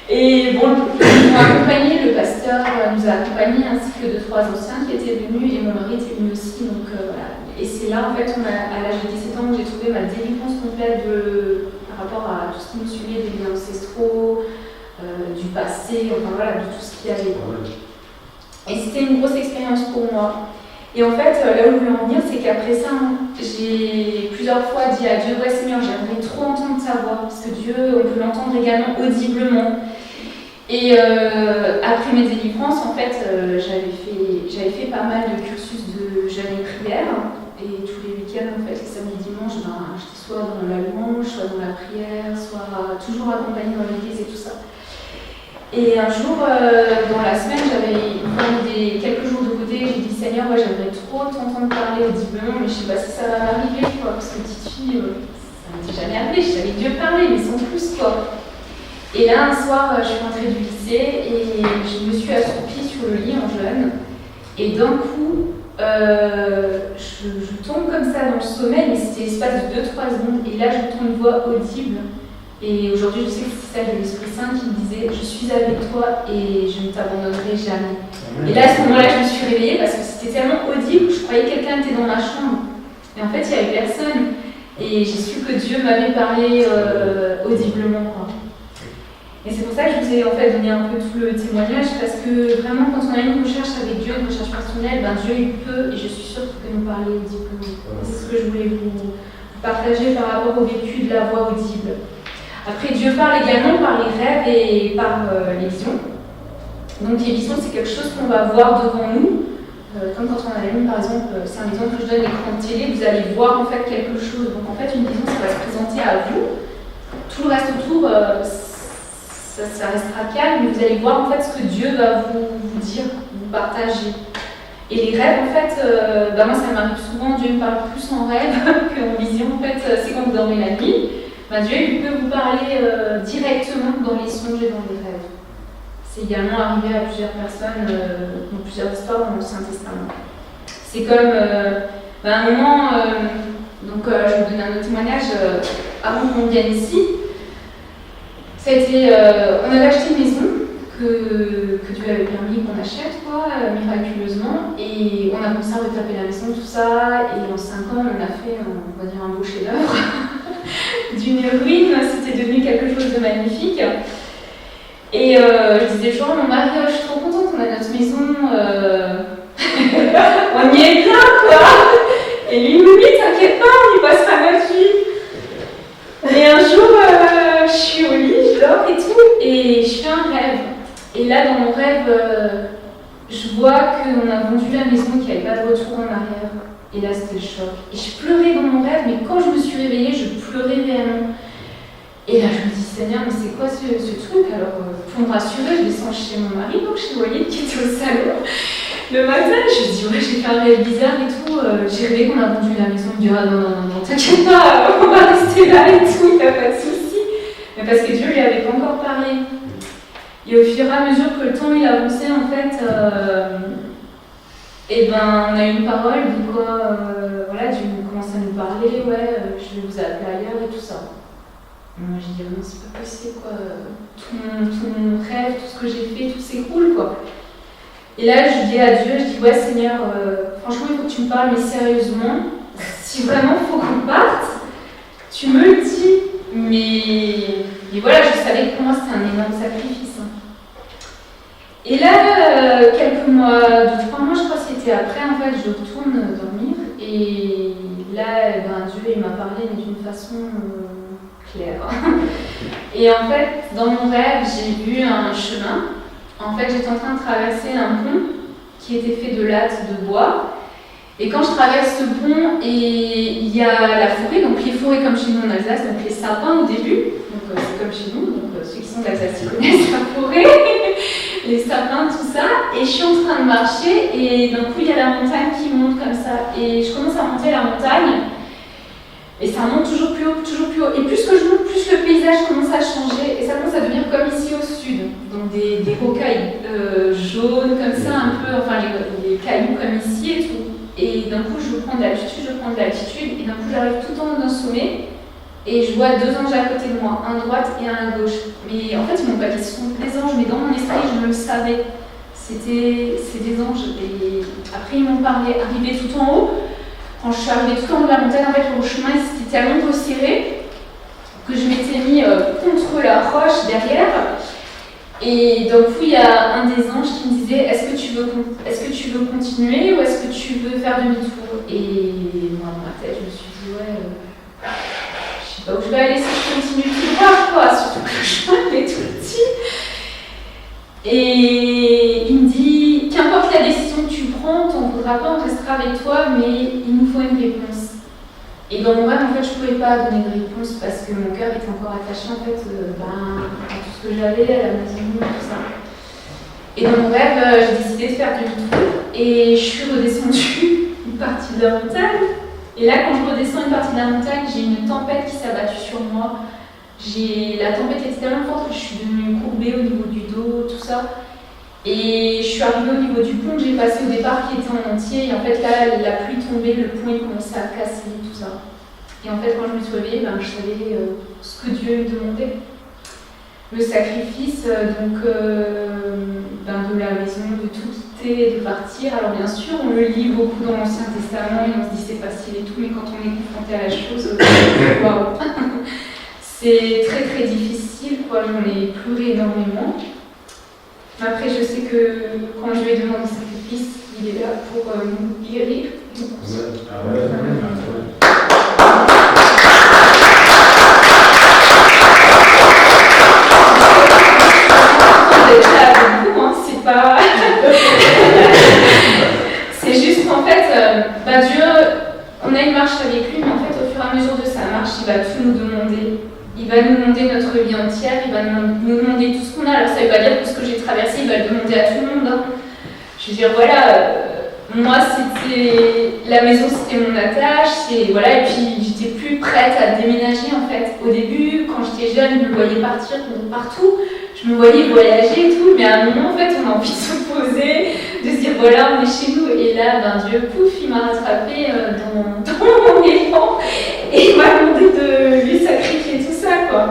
Speaker 3: Et ils m'ont accompagné, le pasteur nous a accompagnés, ainsi que 2-3 anciens qui étaient venus, et mon mari était venu aussi, donc voilà. Et c'est là, en fait, à l'âge de 17 ans, où j'ai trouvé ma délivrance complète par rapport à tout ce qui me suivait, des liens ancestraux, du passé, enfin voilà, de tout ce qu'il y avait. Et c'était une grosse expérience pour moi. Et en fait, là où je veux en venir, c'est qu'après ça, j'ai plusieurs fois dit à Dieu, Seigneur, j'aimerais trop entendre ta voix, parce que Dieu, on peut l'entendre également audiblement. Et après mes délivrances, en fait, j'avais fait pas mal de cursus de jeûne et prière. Et tous les week-ends, en fait, les samedis et dimanches, j'étais soit dans la louange, soit dans la prière, soit toujours accompagnée dans l'église et tout ça. Et un jour, dans la semaine, j'avais mis quelques jours de côté, j'ai dit Seigneur, j'aimerais trop t'entendre parler audiblement, mais je sais pas si ça va m'arriver, quoi, parce que petite fille, ça m'était jamais arrivé, je savais Dieu parler, mais sans plus, quoi. Et là, un soir, je suis rentrée du lycée et je me suis assoupie sur le lit en jeûne, et d'un coup, je tombe comme ça dans le sommeil, mais c'était l'espace de 2-3 secondes, et là, j'entends une voix audible. Et aujourd'hui, je sais que c'est celle de l'Esprit Saint qui me disait « Je suis avec toi et je ne t'abandonnerai jamais ». Et là, à ce moment-là, je me suis réveillée parce que c'était tellement audible, je croyais que quelqu'un était dans ma chambre. Mais en fait, il n'y avait personne. Et j'ai su que Dieu m'avait parlé audiblement, quoi. Et c'est pour ça que je vous ai en fait donné un peu tout le témoignage, parce que vraiment quand on a une recherche avec Dieu, une recherche personnelle, ben Dieu il peut, et je suis sûre qu'il peut nous parler audiblement. C'est ce que je voulais vous partager par rapport au vécu de la voix audible. Après, Dieu parle également par les rêves et par les visions. Donc les visions, c'est quelque chose qu'on va voir devant nous. Comme quand on a la lune, par exemple, c'est un exemple que je donne à l'écran de télé, vous allez voir en fait quelque chose. Donc en fait, une vision, ça va se présenter à vous. Tout le reste autour, ça restera calme, mais vous allez voir en fait ce que Dieu va vous dire, vous partager. Et les rêves, en fait, moi ça m'arrive souvent, Dieu me parle plus en rêve qu'en vision. En fait, c'est quand vous dormez la nuit, Dieu il peut vous parler directement dans les songes et dans les rêves. C'est également arrivé à plusieurs personnes dans plusieurs histoires dans le Saint-Testament. C'est comme, à un moment, je vais vous donner un autre témoignage, avant qu'on vienne ici, ça a été, on avait acheté une maison que Dieu avait permis qu'on achète, miraculeusement, et on a commencé à retaper la maison, tout ça, et en 5 ans, on a fait, on va dire, un beau chef-d'œuvre. D'une ruine, c'était devenu quelque chose de magnifique. Et je disais toujours à mon mari, je suis trop contente, on a notre maison, on y est bien, quoi. Et lui, oui, t'inquiète pas, on y passera notre vie. Et un jour, je suis au lit, je dors et tout, et je fais un rêve. Et là, dans mon rêve, je vois qu'on a vendu la maison, qu'il n'y avait pas de retour en arrière. Et là, c'était le choc. Et je pleurais dans mon rêve, mais quand je me suis réveillée, je pleurais réellement. Et là, je me dis, Seigneur, mais c'est quoi ce truc? Alors, pour me rassurer, je descends chez mon mari, donc chez Walid, qui était au salon. Le matin, je me dis, ouais, j'ai fait un rêve bizarre et tout. J'ai rêvé qu'on a vendu la maison. Il me dit, ah non, t'inquiète pas, on va rester là et tout, il n'y a pas de souci. Mais parce que Dieu lui avait pas encore parlé. Et au fur et à mesure que le temps il avançait, en fait, on a eu une parole, de quoi, Dieu commence à nous parler, je vais vous appeler ailleurs et tout ça. Moi j'ai dit, non, c'est pas possible, quoi. Tout mon rêve, tout ce que j'ai fait, tout s'écroule, quoi. Et là, je dis à Dieu, je dis, ouais, Seigneur, franchement, il faut que tu me parles, mais sérieusement, si vraiment il faut qu'on parte, tu me le dis. Mais voilà, je savais que pour moi, c'était un énorme sacrifice. Et là, quelques mois, 2-3 mois, je crois que c'était après, en fait, je retourne dormir. Et là, Dieu, il m'a parlé, mais d'une façon claire. Et en fait, dans mon rêve, j'ai vu un chemin. En fait, j'étais en train de traverser un pont qui était fait de lattes de bois. Et quand je traverse ce pont, il y a la forêt, donc les forêts comme chez nous en Alsace, donc les sapins au début, donc c'est comme chez nous, donc ceux qui sont d'Alsace ils connaissent la forêt, les sapins, tout ça. Et je suis en train de marcher et d'un coup il y a la montagne qui monte comme ça. Et je commence à monter la montagne. Et ça monte toujours plus haut, toujours plus haut. Et plus que je monte, plus le paysage commence à changer. Et ça commence à devenir comme ici au sud. Donc des rocailles jaunes comme ça, un peu, enfin les cailloux comme ici et tout. Et d'un coup je prends de l'altitude, et d'un coup j'arrive tout en haut d'un sommet. Et je vois 2 anges à côté de moi, un à droite et un à gauche. Mais en fait ils m'ont pas dit ce sont des anges, mais dans mon esprit je le savais. C'est des anges. Et après ils m'ont parlé, arrivé tout en haut. Quand je suis arrivée tout en haut de la montagne, en fait, le chemin c'était tellement resserré que je m'étais mis contre la roche derrière. Et d'un coup, il y a un des anges qui me disait, est-ce que tu veux continuer ou est-ce que tu veux faire demi-tour? Et moi, dans ma tête, je me suis dit, je sais pas où je vais aller si je continue tout droit, quoi. Surtout que le chemin est tout petit. Et il me dit, qu'importe la décision que tu prends, t'en voudras pas, on restera avec toi, mais il nous faut une réponse. Et dans mon rêve, en fait, je pouvais pas donner de réponse parce que mon cœur était encore attaché, en fait, à tout ce que j'avais, à la maison, tout ça. Et dans mon rêve, j'ai décidé de faire demi-tour et je suis redescendue une partie de la montagne. Et là, quand je redescends une partie de la montagne, j'ai une tempête qui s'est abattue sur moi. La tempête était tellement forte que je suis devenue courbée au niveau du dos, tout ça. Et je suis arrivée au niveau du pont que j'ai passé au départ qui était en entier. Et en fait, là, la pluie tombait, le pont il commençait à casser, tout ça. Et en fait, quand je me suis réveillée, je savais ce que Dieu me demandait. Le sacrifice de la maison, de tout quitter, de partir. Alors bien sûr, on le lit beaucoup dans l'Ancien Testament et on se dit c'est facile et tout, mais quand on est confronté à la chose, waouh, c'est très très difficile, quoi, j'en ai pleuré énormément. Mais après, je sais que quand Dieu demande le sacrifice, il est là pour nous guérir. C'est pas... c'est juste qu'en fait, Dieu, on a une marche avec lui, mais en fait, au fur et à mesure de sa marche, il va tout nous demander. Il va nous demander notre vie entière, il va nous demander tout ce qu'on a. Alors ça ne veut pas dire que ce que j'ai traversé, il va le demander à tout le monde. Hein. Je veux dire, voilà, moi, c'était la maison, c'était mon attache, voilà, et puis j'étais plus prête à déménager en fait. Au début, quand j'étais jeune, je me voyais partir partout, je me voyais voyager et tout, mais à un moment, en fait, on a envie de se poser, de se dire, voilà, on est chez nous, et là, Dieu, pouf, il m'a rattrapé dans mon élan, et il m'a demandé de lui sacrifier tout ça, quoi.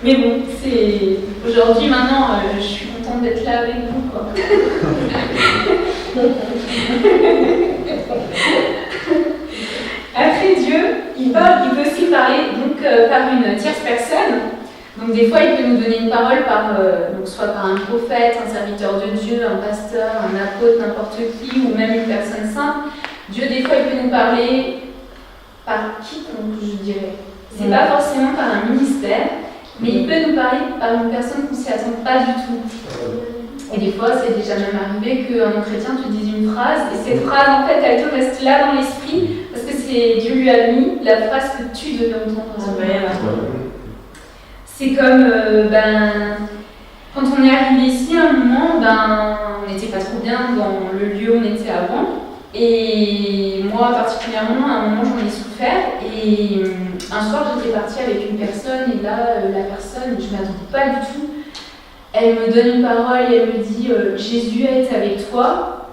Speaker 3: Mais bon, c'est... Aujourd'hui, maintenant, je suis contente d'être là avec vous, quoi. Après Dieu, il peut aussi parler donc, par une tierce personne. Donc des fois, il peut nous donner une parole donc soit par un prophète, un serviteur de Dieu, un pasteur, un apôtre, n'importe qui, ou même une personne sainte. Dieu, des fois, il peut nous parler par quiconque, je dirais. C'est pas forcément par un ministère, mais il peut nous parler par une personne qu'on ne s'y attend pas du tout. Et des fois, c'est déjà même arrivé qu'un non-chrétien te dise une phrase, et cette phrase, en fait, elle te reste là dans l'esprit, parce que Dieu lui a mis la phrase que tu devais entendre. C'est comme, quand on est arrivé ici, à un moment, on n'était pas trop bien dans le lieu où on était avant, et moi, particulièrement, à un moment, j'en ai souffert, et un soir, j'étais partie avec une personne, et là, la personne, je ne m'attendais pas du tout. Elle me donne une parole et elle me dit Jésus est avec toi,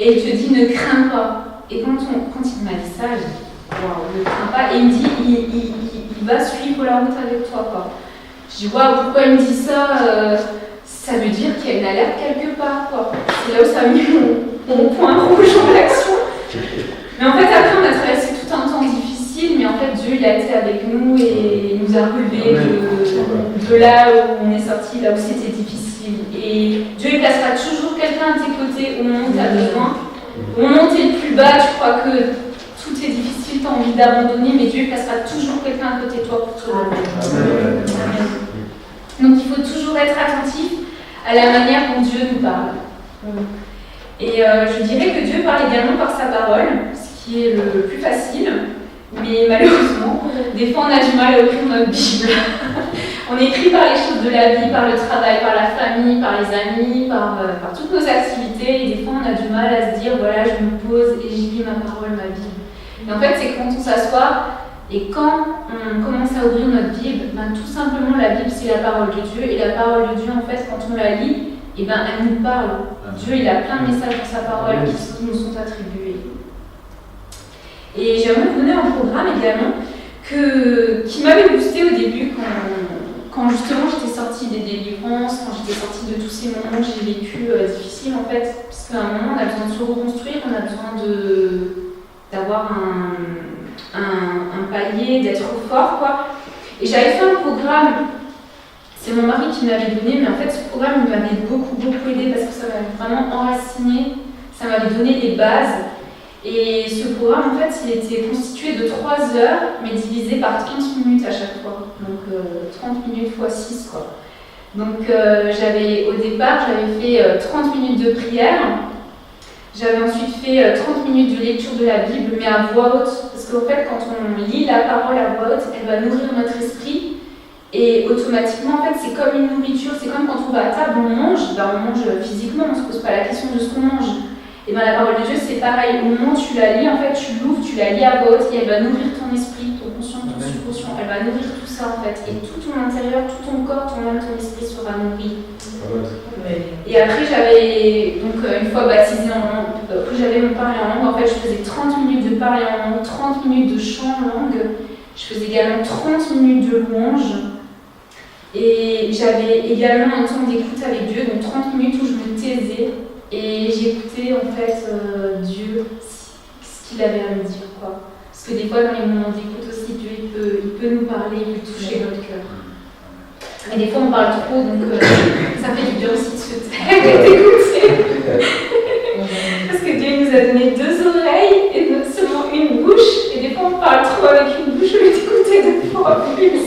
Speaker 3: et elle te dit ne crains pas. Et quand il m'a dit ça, j'ai dit waouh, ne crains pas. Et il me dit il va suivre la route avec toi, quoi. Je dis waouh, pourquoi il me dit ça ça veut dire qu'il y a une alerte quelque part, quoi. C'est là où ça a mis mon point rouge en action. Mais en fait, après, on a traversé tout un temps difficile, mais en fait, Dieu, il a été avec nous et il nous a relevés de là où on est sorti, là où c'était difficile. Et Dieu, il placera toujours quelqu'un à tes côtés au moment où tu as besoin. Au moment où tu es le plus bas, tu crois que tout est difficile, tu as envie d'abandonner, mais Dieu, il placera toujours quelqu'un à côté de toi pour te relever. Donc, il faut toujours être attentif à la manière dont Dieu nous parle. Et je dirais que Dieu parle également par sa parole, ce qui est le plus facile, mais malheureusement, des fois on a du mal à ouvrir notre Bible. On écrit par les choses de la vie, par le travail, par la famille, par les amis, par toutes nos activités, et des fois on a du mal à se dire, voilà, je me pose et je lis ma parole, ma Bible. Et en fait, c'est quand on s'assoit et quand on commence à ouvrir notre Bible, tout simplement la Bible c'est la parole de Dieu, et la parole de Dieu, en fait, quand on la lit, elle nous parle. Dieu, il a plein de messages dans sa parole qui nous sont attribués. Et j'aimerais vous donner un programme également qui m'avait boosté au début quand justement j'étais sortie des délivrances, quand j'étais sortie de tous ces moments que j'ai vécu difficiles en fait, parce qu'à un moment on a besoin de se reconstruire, on a besoin d'avoir un palier, d'être fort, quoi. Et j'avais fait un programme. C'est mon mari qui me l'avait donné, mais en fait ce programme il m'avait beaucoup aidé parce que ça m'avait vraiment enraciné, ça m'avait donné des bases. Et ce programme en fait il était constitué de 3 heures, mais divisé par 30 minutes à chaque fois. Donc 30 minutes x 6 quoi. Donc au départ j'avais fait 30 minutes de prière, j'avais ensuite fait 30 minutes de lecture de la Bible, mais à voix haute, parce qu'en fait quand on lit la parole à voix haute, elle va nourrir notre esprit. Et automatiquement, en fait, c'est comme une nourriture, c'est comme quand on va à table, on mange physiquement, on ne se pose pas la question de ce qu'on mange. Et bien la parole de Dieu, c'est pareil, au moment où tu la lis, en fait, tu l'ouvres, tu la lis à voix haute, et elle va nourrir ton esprit, ton conscient, ton subconscient, elle va nourrir tout ça, en fait. Et tout ton intérieur, tout ton corps, ton âme, ton esprit sera nourri. Et après, j'avais, donc une fois baptisée en langue, après j'avais mon parler en langue, en fait, je faisais 30 minutes de parler en langue, 30 minutes de chant en langue, je faisais également 30 minutes de louange. Et j'avais également un temps d'écoute avec Dieu, donc 30 minutes où je me taisais et j'écoutais en fait Dieu, ce qu'il avait à me dire, quoi. Parce que des fois dans les moments d'écoute aussi, Dieu il peut nous parler, il peut toucher notre cœur. Et des fois on parle trop, donc ça fait du bien aussi de se taire et d'écouter. Parce que Dieu nous a donné 2 oreilles et non seulement une bouche, et des fois on parle trop avec une bouche au lieu d'écouter 2 fois plus.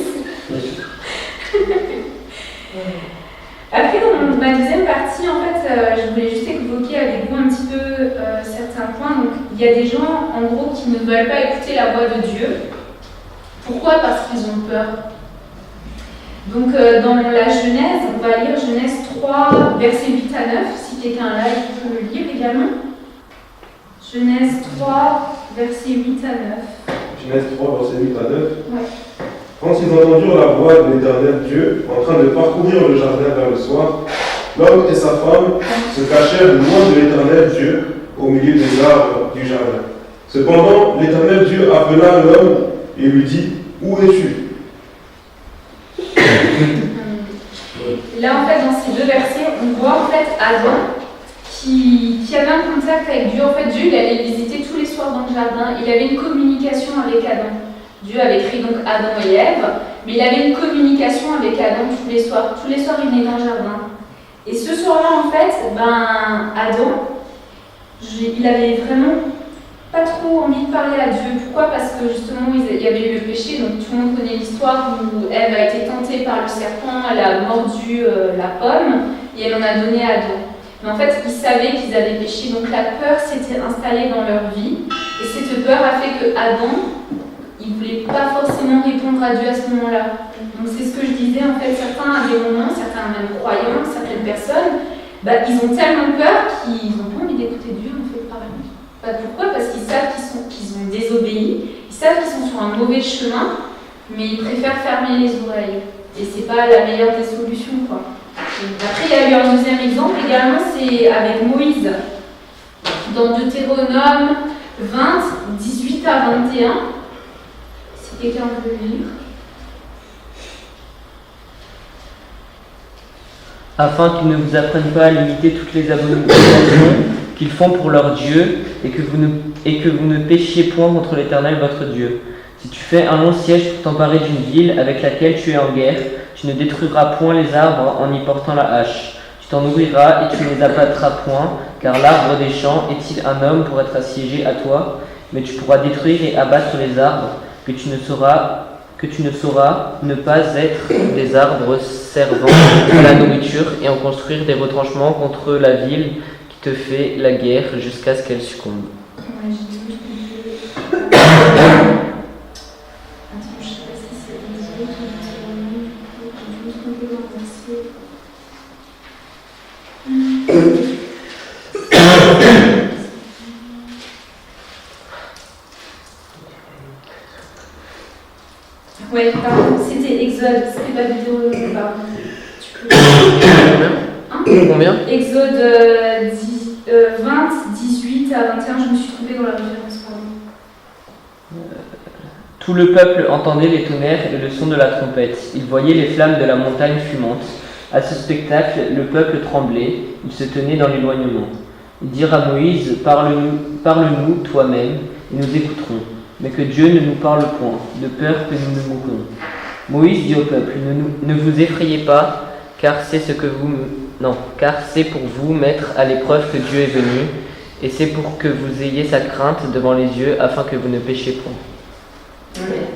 Speaker 3: Après, dans ma deuxième partie, en fait, je voulais juste évoquer avec vous un petit peu certains points. Donc, il y a des gens, en gros, qui ne veulent pas écouter la voix de Dieu. Pourquoi? Parce qu'ils ont peur. Donc, dans la Genèse, on va lire Genèse 3, versets 8 à 9. Si quelqu'un là, il peut le lire également. Genèse 3, versets 8 à 9.
Speaker 6: Genèse 3, versets 8 à 9.
Speaker 3: Ouais.
Speaker 6: Quand ils entendirent la voix de l'Éternel Dieu en train de parcourir le jardin vers le soir, l'homme et sa femme se cachèrent loin de l'Éternel Dieu au milieu des arbres du jardin. Cependant, l'Éternel Dieu appela l'homme et lui dit: Où es-tu?
Speaker 3: Là, en fait, dans ces 2 versets, on voit en fait Adam qui avait un contact avec Dieu. En fait, Dieu, il allait visiter tous les soirs dans le jardin. Il avait une communication avec Adam. Dieu avait créé donc Adam et Ève, mais il avait une communication avec Adam tous les soirs. Tous les soirs, il venait dans le jardin. Et ce soir-là, en fait, Adam, il avait vraiment pas trop envie de parler à Dieu. Pourquoi? Parce que justement, il y avait eu le péché. Donc tout le monde connaît l'histoire où Ève a été tentée par le serpent, elle a mordu la pomme et elle en a donné à Adam. Mais en fait, ils savaient qu'ils avaient péché, donc la peur s'était installée dans leur vie. Et cette peur a fait que Adam, il ne voulait pas forcément répondre à Dieu à ce moment-là. Donc c'est ce que je disais, en fait, certains à des moments, certains même croyants, certaines personnes, ils ont tellement peur qu'ils n'ont pas envie d'écouter Dieu, en fait, par exemple. Pourquoi? Parce qu'ils savent qu'ils ont désobéi, ils savent qu'ils sont sur un mauvais chemin, mais ils préfèrent fermer les oreilles. Et c'est pas la meilleure des solutions, quoi. Après, il y a eu un deuxième exemple également, c'est avec Moïse. Dans Deutéronome 20, 18 à 21, si quelqu'un veut le lire.
Speaker 7: Afin qu'ils ne vous apprennent pas à limiter toutes les abominations qu'ils font pour leur Dieu, et que vous ne péchiez point contre l'Éternel votre Dieu. Si tu fais un long siège pour t'emparer d'une ville avec laquelle tu es en guerre, tu ne détruiras point les arbres en y portant la hache. Tu t'en nourriras et tu ne les abattras point, car l'arbre des champs est-il un homme pour être assiégé à toi? Mais tu pourras détruire et abattre les arbres que tu ne sauras ne pas être des arbres servant à la nourriture et en construire des retranchements contre la ville qui te fait la guerre jusqu'à ce qu'elle succombe.
Speaker 3: Ouais, je sais pas si c'est les autres Ouais, pardon, c'était Exode, c'était pas Deutéronome, pardon.
Speaker 7: Combien?
Speaker 3: Exode 20, 18 à 21, je me suis trompée dans la référence, pardon.
Speaker 7: Tout le peuple entendait les tonnerres et le son de la trompette. Il voyait les flammes de la montagne fumante. À ce spectacle, le peuple tremblait, il se tenait dans l'éloignement. Ils dirent à Moïse: Parle-nous toi-même, et nous écouterons. Mais que Dieu ne nous parle point, de peur que nous ne mourions. Moïse dit au peuple: Ne vous effrayez pas, car c'est pour vous mettre à l'épreuve que Dieu est venu, et c'est pour que vous ayez sa crainte devant les yeux, afin que vous ne péchiez point.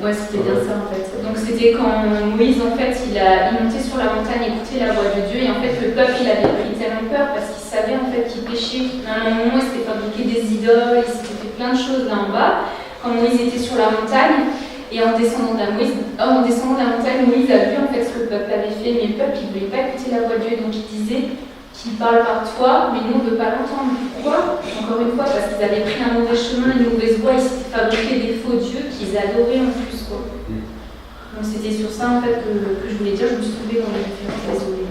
Speaker 3: Ouais, c'était bien ça en fait. Donc c'était quand Moïse en fait il montait sur la montagne écouter la voix de Dieu, et en fait le peuple il avait pris tellement peur parce qu'il savait en fait qu'il péchait. À un moment il s'était fabriqué des idoles, il s'était fait plein de choses là en bas. Quand Moïse était sur la montagne, et en descendant de la montagne, Moïse a vu en fait ce que le peuple avait fait, mais le peuple il ne voulait pas écouter la voix de Dieu, donc il disait qu'il parle par toi, mais nous on ne veut pas l'entendre. Pourquoi? Encore une fois, parce qu'ils avaient pris un mauvais chemin, une mauvaise voie, ils s'étaient fabriqués des faux dieux qu'ils adoraient en plus, quoi. Donc c'était sur ça en fait que je voulais dire, je me suis trouvée dans la différence, désolée.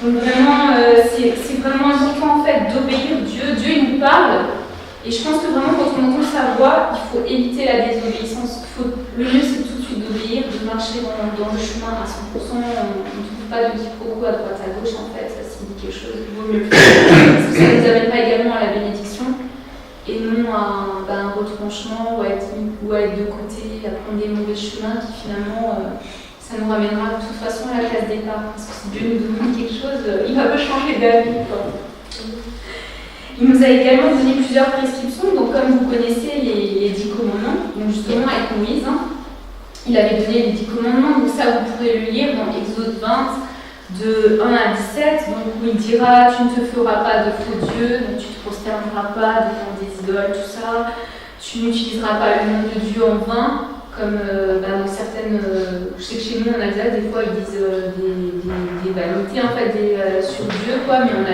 Speaker 3: Donc vraiment, c'est vraiment important en fait d'obéir Dieu. Dieu il nous parle. Et je pense que vraiment, quand on entend sa voix, il faut éviter la désobéissance. Le mieux, c'est tout de suite d'obéir, de marcher dans le chemin à 100%. On ne trouve pas de quiproquo à droite à gauche, en fait. S'il dit quelque chose, il vaut mieux le faire. Parce que ça ne nous amène pas également à la bénédiction, et non à un retranchement, ou à être de côté, à prendre des mauvais chemins qui finalement, ça ça nous ramènera de toute façon à la case départ. Parce que si Dieu nous demande quelque chose, il ne va pas changer d'avis, quoi. Il nous a également donné plusieurs prescriptions, donc comme vous connaissez les 10 commandements, donc justement avec Moïse, il avait donné les 10 commandements, donc ça vous pourrez le lire dans Exode 20, de 1 à 17, donc où il dira « Tu ne te feras pas de faux dieux, donc tu ne te prosterneras pas devant des idoles, tout ça, tu n'utiliseras pas le nom de Dieu en vain », comme dans certaines, je sais que chez nous en Alsace, des fois ils disent des vanités en fait, sur Dieu, quoi, mais en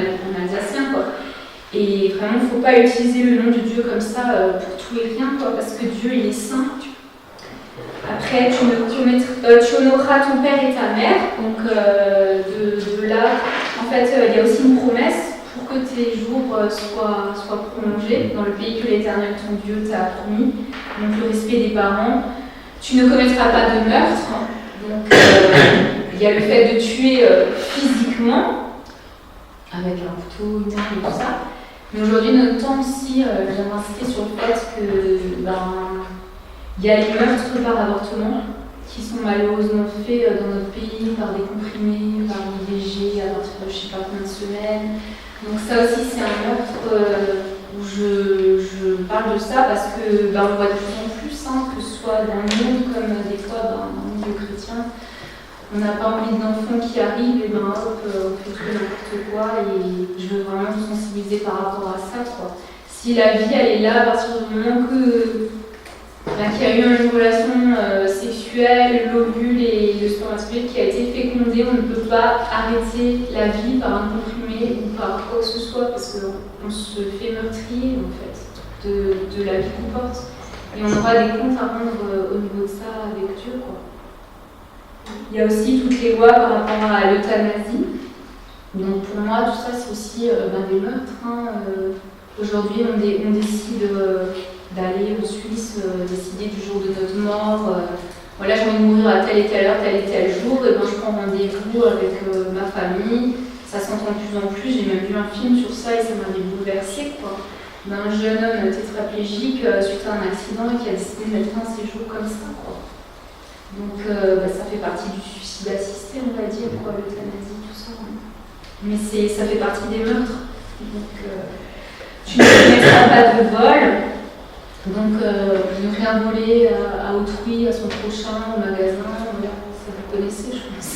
Speaker 3: alsacien, quoi. Et vraiment, il ne faut pas utiliser le nom de Dieu comme ça pour tout et rien, quoi, parce que Dieu, il est saint. Après, tu honoreras ton père et ta mère. Donc, de là, en fait, il y a aussi une promesse pour que tes jours soient prolongés dans le pays que l'Éternel, ton Dieu, t'a promis. Donc, le respect des parents. Tu ne commettras pas de meurtre. Donc, il y a le fait de tuer physiquement, avec un couteau, une arme et tout ça. Mais aujourd'hui, notre temps aussi, j'aimerais insister sur le fait que il y a les meurtres par avortement qui sont malheureusement faits dans notre pays par des comprimés, par l'IVG à partir de je ne sais pas combien de semaines. Donc ça aussi, c'est un meurtre où je parle de ça parce que on voit de plus en plus, que ce soit dans le monde comme des fois dans le milieu chrétien. On n'a pas envie d'enfants qui arrivent et hop, on fait tout n'importe quoi et je veux vraiment vous sensibiliser par rapport à ça, quoi. Si la vie elle est là à partir du moment qu'il y a eu une relation sexuelle, l'ovule et le spermatozoïde qui a été fécondé, on ne peut pas arrêter la vie par un comprimé ou par quoi que ce soit parce qu'on se fait meurtrier en fait de la vie qu'on porte et on aura des comptes à rendre au niveau de ça avec Dieu, quoi. Il y a aussi toutes les lois par rapport à l'euthanasie. Donc pour moi, tout ça, c'est aussi des meurtres. Aujourd'hui, on décide d'aller en Suisse, décider du jour de notre mort. Voilà, j'ai envie de mourir à telle et telle heure, tel et tel jour. Et je prends rendez-vous avec ma famille. Ça s'entend de plus en plus. J'ai même vu un film sur ça et ça m'avait bouleversée, quoi. Un jeune homme tétraplégique suite à un accident et qui a décidé de mettre fin à ses jours comme ça, quoi. Donc ça fait partie du suicide assisté, on va dire, quoi, l'euthanasie, tout ça. Mais ça fait partie des meurtres. Donc tu ne commettras pas de vol. Donc ne rien voler à autrui, à son prochain, au magasin, voilà, ça vous connaissez, je pense.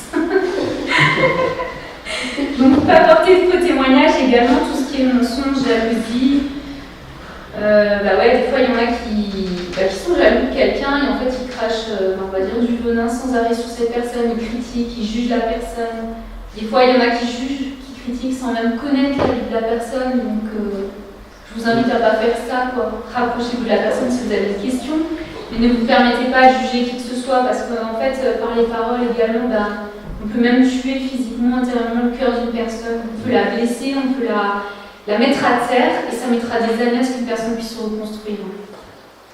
Speaker 3: Donc pas porter de faux témoignages également, tout ce qui est mensonge, jalousie. Des fois il y en a qui sont jaloux de quelqu'un et en fait ils crachent on va dire du venin sans arrêt sur cette personne, ils critiquent, ils jugent la personne. Des fois il y en a qui jugent, qui critiquent sans même connaître la vie de la personne, donc je vous invite à ne pas faire ça, quoi. Rapprochez-vous de la personne si vous avez des questions, mais ne vous permettez pas de juger qui que ce soit parce qu'en fait par les paroles également on peut même tuer physiquement, intérieurement le cœur d'une personne, on peut la blesser, on peut la mettre à terre et ça mettra des années à ce qu'une personne puisse se reconstruire.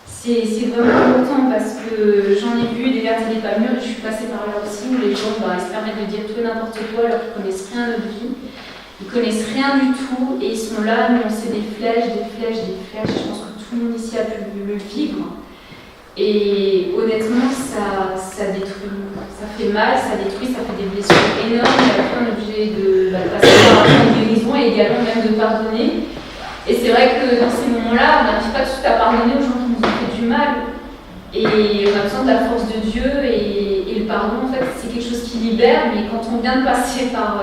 Speaker 3: C'est vraiment important parce que j'en ai vu des vertes et des pas mûres et je suis passée par là aussi où les gens ils se permettent de dire tout et n'importe quoi alors qu'ils connaissent rien à notre vie, ils connaissent rien du tout et ils sont là, nous on sait des flèches, je pense que tout le monde ici a pu le vivre et honnêtement ça détruit, ça fait mal, ça détruit, ça fait des blessures énormes et après on est obligé de passer par un guérison et également même de pardonner. Et c'est vrai que dans ces moments-là, on n'arrive pas tout de suite à pardonner aux gens qui nous ont fait du mal. Et on a besoin de la force de Dieu et le pardon, en fait, c'est quelque chose qui libère. Mais quand on vient de passer par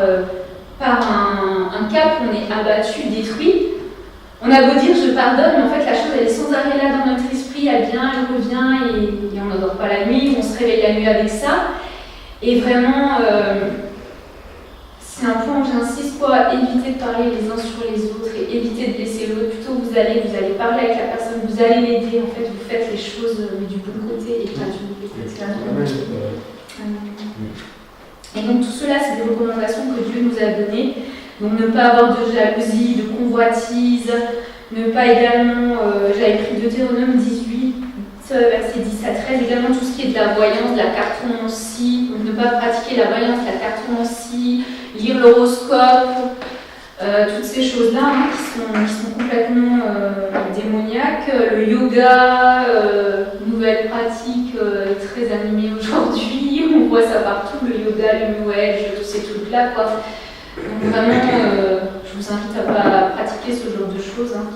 Speaker 3: un cap, on est abattu, détruit. On a beau dire je pardonne, mais en fait la chose elle est sans arrêt là dans notre esprit, elle vient, elle revient et on n'endort pas la nuit, on se réveille la nuit avec ça. Et vraiment, c'est un point où j'insiste, quoi, éviter de parler les uns sur les autres et éviter de blesser l'autre. Plutôt vous allez parler avec la personne, vous allez l'aider, en fait, vous faites les choses mais du bon côté et pas du mauvais côté. Et donc tout cela, c'est des recommandations que Dieu nous a données. Donc ne pas avoir de jalousie, de convoitise, ne pas également, j'avais pris Deutéronome 18, verset 10 à 13, également tout ce qui est de la voyance, de la cartomancie, donc ne pas pratiquer la voyance, la cartomancie, lire l'horoscope, toutes ces choses-là qui sont complètement démoniaques. Le yoga, nouvelle pratique très animée aujourd'hui, on voit ça partout, le yoga, le New Age, tous ces trucs-là, quoi. Donc vraiment, je vous invite à pas pratiquer ce genre de choses, hein,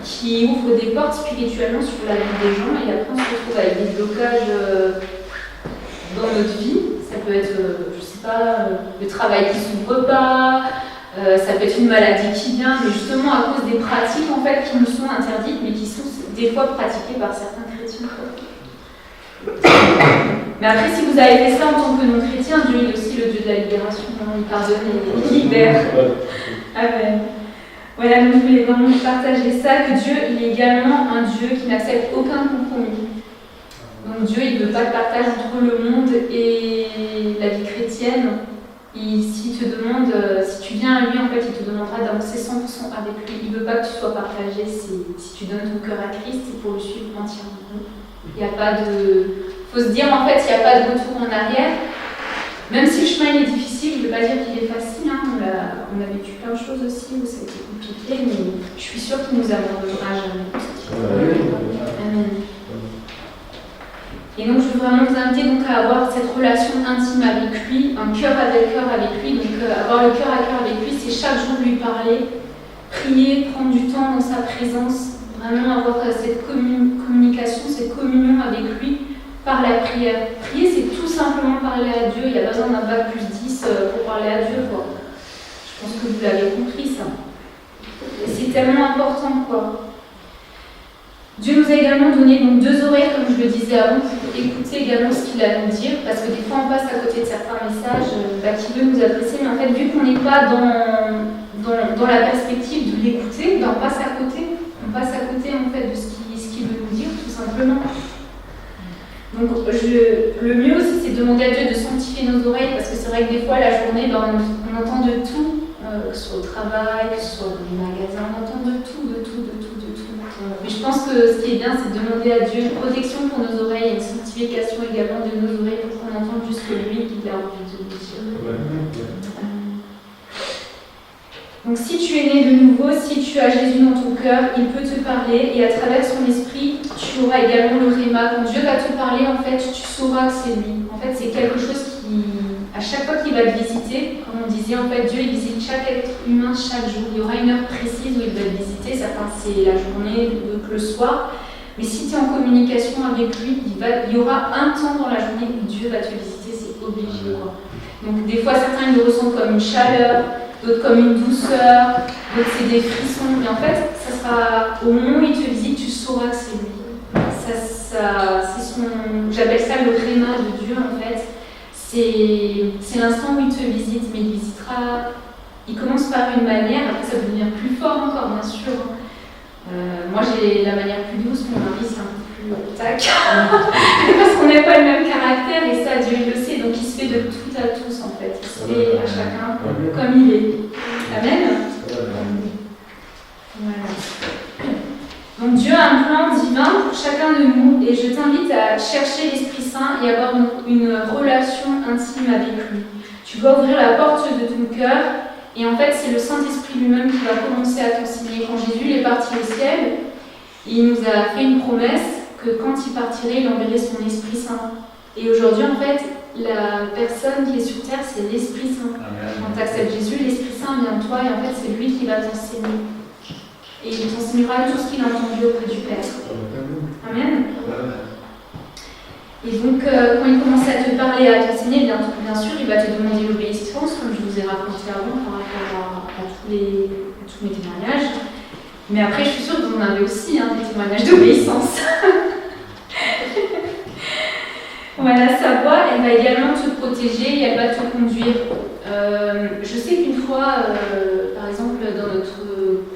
Speaker 3: qui ouvrent des portes spirituellement sur la vie des gens, et après on se retrouve avec des blocages dans notre vie. Ça peut être, je sais pas, le travail qui s'ouvre pas, ça peut être une maladie qui vient, mais justement à cause des pratiques en fait qui nous sont interdites, mais qui sont des fois pratiquées par certains chrétiens. Mais après, si vous avez fait ça en tant que non-chrétien, Dieu est aussi le Dieu de la libération, il pardonne et il libère. Amen. Voilà, donc je voulais vraiment partager ça, que Dieu il est également un Dieu qui n'accepte aucun compromis. Donc Dieu, il ne veut pas de partage entre le monde et la vie chrétienne. Et s'il te demande, si tu viens à lui, en fait, il te demandera d'avancer 100% avec lui. Il ne veut pas que tu sois partagé. Si tu donnes ton cœur à Christ, c'est pour le suivre entièrement. Il n'y a pas de... Il faut se dire, en fait, il n'y a pas de retour en arrière. Même si le chemin est difficile, je ne veux pas dire qu'il est facile. Hein. On a vécu plein de choses aussi où ça a été compliqué, mais je suis sûre qu'il nous abandonnera jamais. Amen. Et donc, je veux vraiment vous inviter donc, à avoir cette relation intime avec lui, un cœur avec lui. Donc, avoir le cœur à cœur avec lui, c'est chaque jour lui parler, prier, prendre du temps dans sa présence, vraiment avoir cette communication, cette communion avec lui par la prière. Prier, c'est tout simplement parler à Dieu. Il n'y a pas besoin d'un bac plus 10 pour parler à Dieu, quoi. Je pense que vous l'avez compris, ça. Et c'est tellement important, quoi. Dieu nous a également donné donc 2 oreilles, comme je le disais avant, pour écouter également ce qu'il a à nous dire, parce que des fois on passe à côté de certains messages qui veut nous adresser, mais en fait, vu qu'on n'est pas dans la perspective de l'écouter, on passe à côté. On passe à côté en fait de ce qu'il veut nous dire, tout simplement. Donc le mieux aussi, c'est de demander à Dieu de sanctifier nos oreilles, parce que c'est vrai que des fois, la journée, on entend de tout, que ce soit au travail, que ce soit dans les magasins, on entend de tout. Mais je pense que ce qui est bien, c'est de demander à Dieu une protection pour nos oreilles et une sanctification également de nos oreilles pour qu'on entende juste lui qui a envie de nous dire. Donc si tu es né de nouveau, si tu as Jésus dans ton cœur, il peut te parler et à travers son esprit, tu auras également le réma. Quand Dieu va te parler, en fait, tu sauras que c'est lui. En fait, c'est quelque chose qui, à chaque fois qu'il va te visiter, comme on disait, en fait, Dieu il visite chaque être humain chaque jour. Il y aura une heure précise où il va te visiter, certains c'est la journée, d'autres le soir. Mais si tu es en communication avec lui, il y aura un temps dans la journée où Dieu va te visiter, c'est obligé. Donc des fois, certains ils le ressentent comme une chaleur, d'autres comme une douceur, d'autres c'est des frissons. Mais en fait, ça sera au moment où il te visite, tu sauras que c'est lui. J'appelle ça le réma de Dieu en fait. C'est l'instant où il te visite, mais il visitera. Il commence par une manière, après ça va devenir plus fort encore, bien sûr. Moi j'ai la manière plus douce, mon mari c'est un peu plus tac. Parce qu'on n'a pas le même caractère et ça Dieu il le sait, donc il se fait de tout à tous en fait. Il se fait à chacun comme il est. Amen. Voilà. Donc Dieu a un plan divin pour chacun de nous et je t'invite à chercher l'Esprit Saint et avoir une relation intime avec lui. Tu dois ouvrir la porte de ton cœur et en fait c'est le Saint-Esprit lui-même qui va commencer à t'enseigner. Quand Jésus est parti au ciel, il nous a fait une promesse que quand il partirait, il enverrait son Esprit Saint. Et aujourd'hui en fait, la personne qui est sur terre, c'est l'Esprit Saint. Quand tu acceptes Jésus, l'Esprit Saint vient de toi et en fait c'est lui qui va t'enseigner. Et il t'enseignera tout ce qu'il a entendu auprès du Père. Amen. Et donc, quand il commence à te parler, à t'enseigner, bien sûr, il va te demander l'obéissance, comme je vous ai raconté avant par rapport à tous mes témoignages. Mais après, je suis sûre que vous en avez aussi des témoignages d'obéissance. Voilà, sa voix, elle va également te protéger et elle va te conduire. Je sais qu'une fois, par exemple, dans notre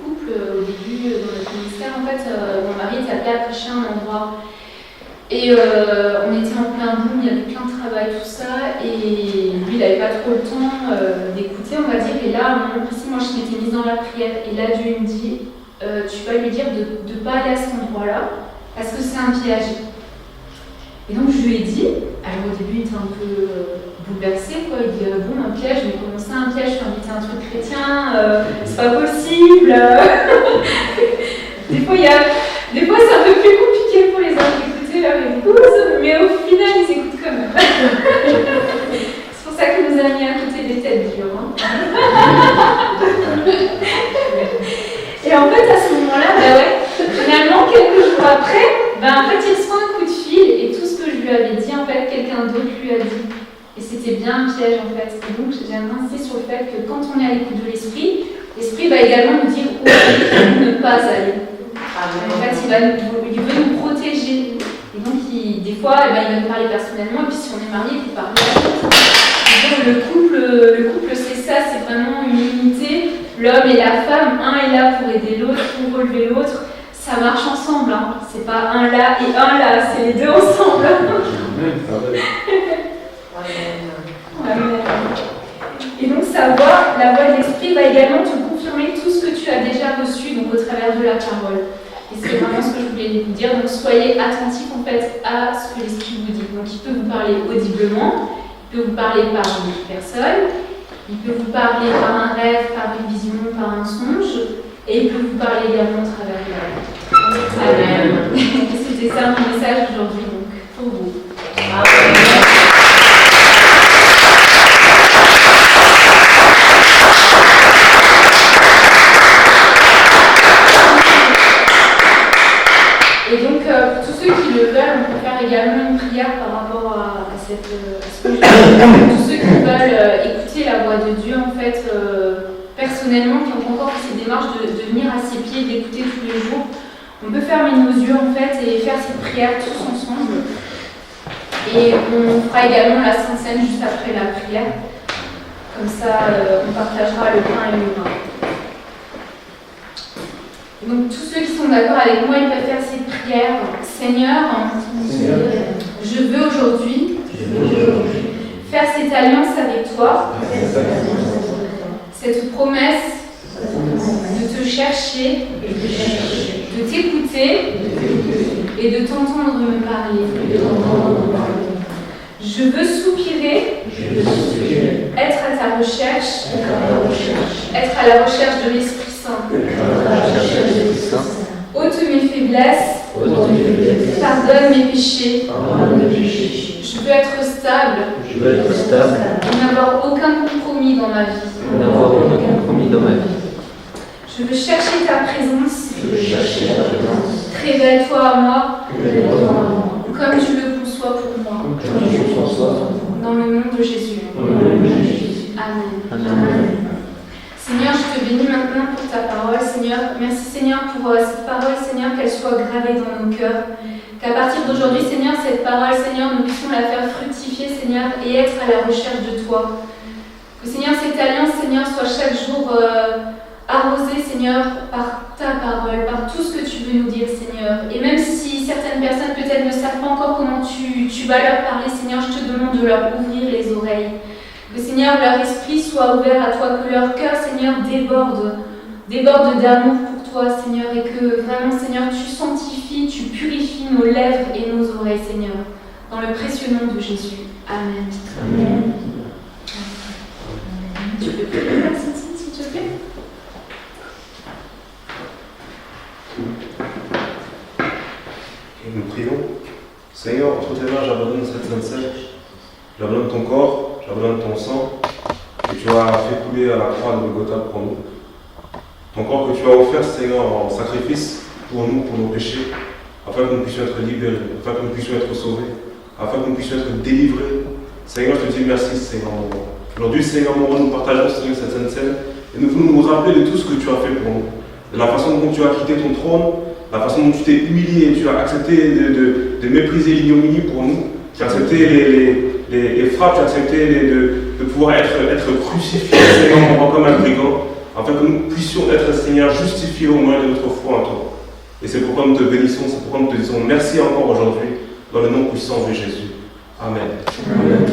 Speaker 3: couple, au début, dans notre ministère, en fait, mon mari était appelé à prêcher à un endroit. Et on était en plein boom, il y avait plein de travail, tout ça, et lui, il n'avait pas trop le temps d'écouter, on va dire. Et là, à un moment précis, moi, je m'étais mise dans la prière. Et là, Dieu me dit, tu vas lui dire de ne pas aller à cet endroit-là, parce que c'est un piège. Et donc, je lui ai dit, alors au début, il était un peu bouleversé, quoi. Il dit, bon, un piège, mais comment ça, un piège, inviter un truc chrétien, c'est pas possible. Des fois, c'est un peu plus compliqué pour les hommes d'écouter leur épouse, mais au final, ils écoutent quand même. C'est pour ça qu'il nous a mis à côté des têtes dures. Hein. Et en fait, à ce moment-là, finalement, quelques jours après, en fait, il reçoit un coup de fil et tout ce que je lui avais dit, en fait, quelqu'un d'autre lui a dit. Et c'était bien un piège, en fait. Et donc, j'aimerais insister sur le fait que quand on est à l'écoute de l'esprit, l'esprit va également nous dire où aller, où ne pas aller. En fait, il veut nous protéger. Et donc, des fois, il va nous parler personnellement, et puis si on est marié, il peut parler à l'autre. Le couple, c'est ça, c'est vraiment une unité. L'homme et la femme, un est là pour aider l'autre, pour relever l'autre. Ça marche ensemble, hein. C'est pas un là et un là, c'est les deux ensemble. Amen. Et donc savoir, la voix de l'esprit va également te confirmer tout ce que tu as déjà reçu donc, au travers de la parole. Et c'est vraiment ce que je voulais vous dire. Donc soyez attentifs en fait à ce que l'esprit vous dit. Donc il peut vous parler audiblement, il peut vous parler par une personne, il peut vous parler par un rêve, par une vision, par un songe, et il peut vous parler également au travers de la vie. Amen. C'était ça mon message aujourd'hui, donc pour vous. Amen. Et donc, pour tous ceux qui le veulent, on peut faire également une prière par rapport à ce que je dis. Tous ceux qui veulent écouter la voix de Dieu, en fait, personnellement, qui ont encore fait cette démarche de venir à ses pieds, d'écouter tous les jours, on peut fermer nos yeux, en fait, et faire cette prière tous ensemble. Et on fera également la Sainte Seine juste après la prière. Comme ça, on partagera le pain et le vin. Donc tous ceux qui sont d'accord avec moi, ils peuvent faire cette prière. Seigneur, je veux aujourd'hui faire cette alliance avec toi, cette promesse de te chercher, de t'écouter et de t'entendre me parler. Je veux soupirer, être à ta recherche, être à la recherche de l'Esprit Saint. Ôte mes faiblesses, pardonne mes péchés. Je veux être stable, n'avoir aucun compromis dans ma vie. Je veux chercher ta présence. Révèle-toi à moi, comme tu le conçois pour moi. Dans le nom de Jésus. Amen. Seigneur, je te bénis maintenant pour ta parole, Seigneur. Merci, Seigneur, pour cette parole, Seigneur, qu'elle soit gravée dans nos cœurs. Qu'à partir d'aujourd'hui, Seigneur, cette parole, Seigneur, nous puissions la faire fructifier, Seigneur, et être à la recherche de toi. Que, Seigneur, cette alliance, Seigneur, soit chaque jour arrosée, Seigneur, par ta parole, par tout ce que tu veux nous dire, Seigneur. Et même si certaines personnes peut-être ne savent pas encore comment tu vas leur parler, Seigneur, je te demande de leur ouvrir les oreilles. Que, Seigneur, leur esprit soit ouvert à toi, que leur cœur, Seigneur, déborde d'amour pour toi, Seigneur, et que vraiment, Seigneur, tu sanctifies, tu purifies nos lèvres et nos oreilles, Seigneur, dans le précieux nom de Jésus. Amen. Amen. Tu peux prier la Sainte Seine, s'il te plaît?
Speaker 6: Nous prions. Seigneur, entre tes mains, j'abandonne cette Sainte Seine. J'abandonne ton corps, j'abandonne ton sang, que tu as fait couler à la croix de Golgotha pour nous. Ton corps que tu as offert, Seigneur, en sacrifice pour nous, pour nos péchés, afin que nous puissions être libérés, afin que nous puissions être sauvés, afin que nous puissions être délivrés. Seigneur, je te dis merci, Seigneur mon roi. Aujourd'hui, Seigneur mon roi, nous partageons, Seigneur, cette Sainte Seine, et nous voulons nous rappeler de tout ce que tu as fait pour nous. De la façon dont tu as quitté ton trône, la façon dont tu t'es humilié, tu as accepté de mépriser l'ignominie pour nous, tu as accepté les frappes, tu as accepté de pouvoir être crucifié, Seigneur mon roi, comme un brigand, afin que nous puissions être, Seigneur, justifiés au moyen de notre foi en toi. Et c'est pourquoi nous te bénissons, c'est pourquoi nous te disons merci encore aujourd'hui, dans le nom puissant de Jésus. Amen. Amen.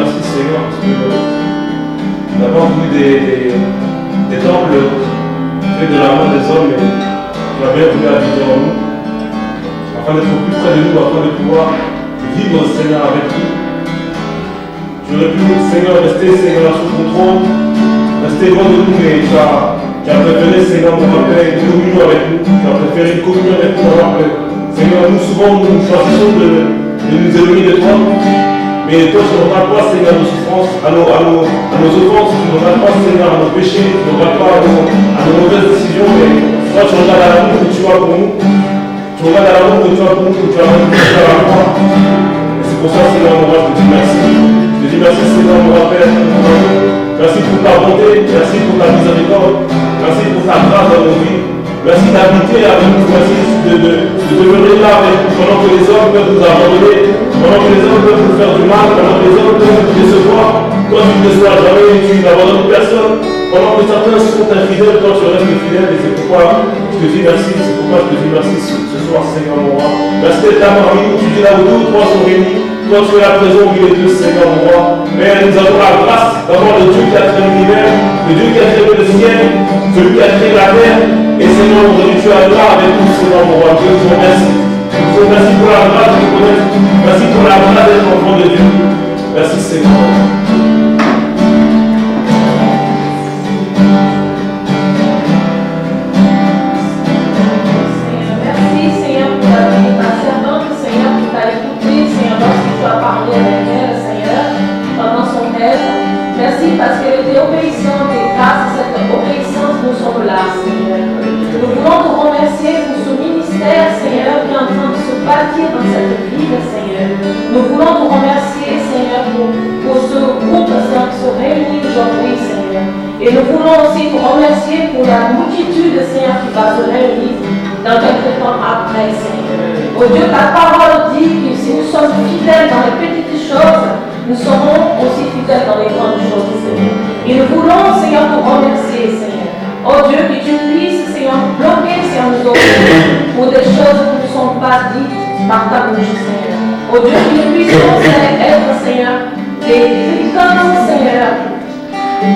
Speaker 6: merci Seigneur, parce que nous n'avons vu des temples faits de la main des hommes, et tu as bien voulu habiter en nous, afin d'être plus près de nous, afin de pouvoir vivre Seigneur avec nous. Tu aurais pu, Seigneur, rester Seigneur sous ton trône, rester loin de nous, mais tu as préféré Seigneur mon Père une communion avec nous, tu as préféré une communion avec nous, mon Père. Seigneur, nous souvent nous choisissons de nous éloigner de toi, mais toi tu ne regardes pas Seigneur nos souffrances, à nos offenses, tu ne regardes pas Seigneur à nos péchés, tu ne regardes pas à nos mauvaises décisions, mais toi tu regardes à l'amour que tu as pour nous, tu regardes à l'amour que tu as pour nous, que tu as rendu à la croix. Et c'est pour ça Seigneur mon roi, je te dis merci. Je te dis merci Seigneur mon roi Père, merci pour ta bonté, merci pour ta miséricorde, merci pour ta grâce dans nos vies. Merci d'habiter avec nous, merci de demeurer là avec nous pendant que les hommes peuvent nous abandonner, pendant que les hommes peuvent nous faire du mal, pendant que les hommes peuvent nous décevoir. Toi, tu ne déçois jamais, tu n'abandonnes personne. Pendant que certains sont infidèles, toi, tu restes fidèle. Et c'est pourquoi je te dis merci, c'est pourquoi je te dis merci ce soir, Seigneur mon roi. Merci d'être là parmi nous, tu dis là où deux ou trois sont réunis. Toi, tu es la présence au milieu de Dieu, Seigneur mon roi. Mais nous avons la grâce d'avoir le Dieu qui a créé l'univers, le Dieu qui a créé le ciel, celui qui a créé la terre. Et Seigneur, aujourd'hui, tu es là avec nous, Seigneur mon roi. Dieu, je vous remercie. Je vous remercie pour la grâce de vous connaître. Merci pour la grâce d'être enfant de Dieu. Merci, Seigneur.
Speaker 8: Merci, Seigneur, pour la vie de ta servante, Seigneur, qui t'a écouté, Seigneur, lorsque tu as parlé avec elle, Seigneur, pendant son rêve. Merci parce qu'elle était obéissante et grâce à cette obéissance, nous sommes là, Seigneur. Nous voulons te remercier pour ce ministère, Seigneur, qui est en train de se bâtir dans cette ville, Seigneur. Nous voulons te remercier, Seigneur, pour ce groupe, Seigneur, qui se réunit aujourd'hui, Seigneur. Et nous voulons aussi te remercier pour la multitude, Seigneur, qui va se réunir dans quelques temps après, Seigneur. Oh Dieu, ta parole dit que si nous sommes fidèles dans les petites choses, nous serons aussi fidèles dans les grandes choses, Seigneur. Et nous voulons, Seigneur, te remercier, Seigneur. Oh Dieu, que tu puisses, Seigneur, bloquer, Seigneur, nous autres pour des choses qui ne sont pas dites par ta bouche, Seigneur. Oh Dieu, que nous puissions être, Seigneur, des canons, Seigneur.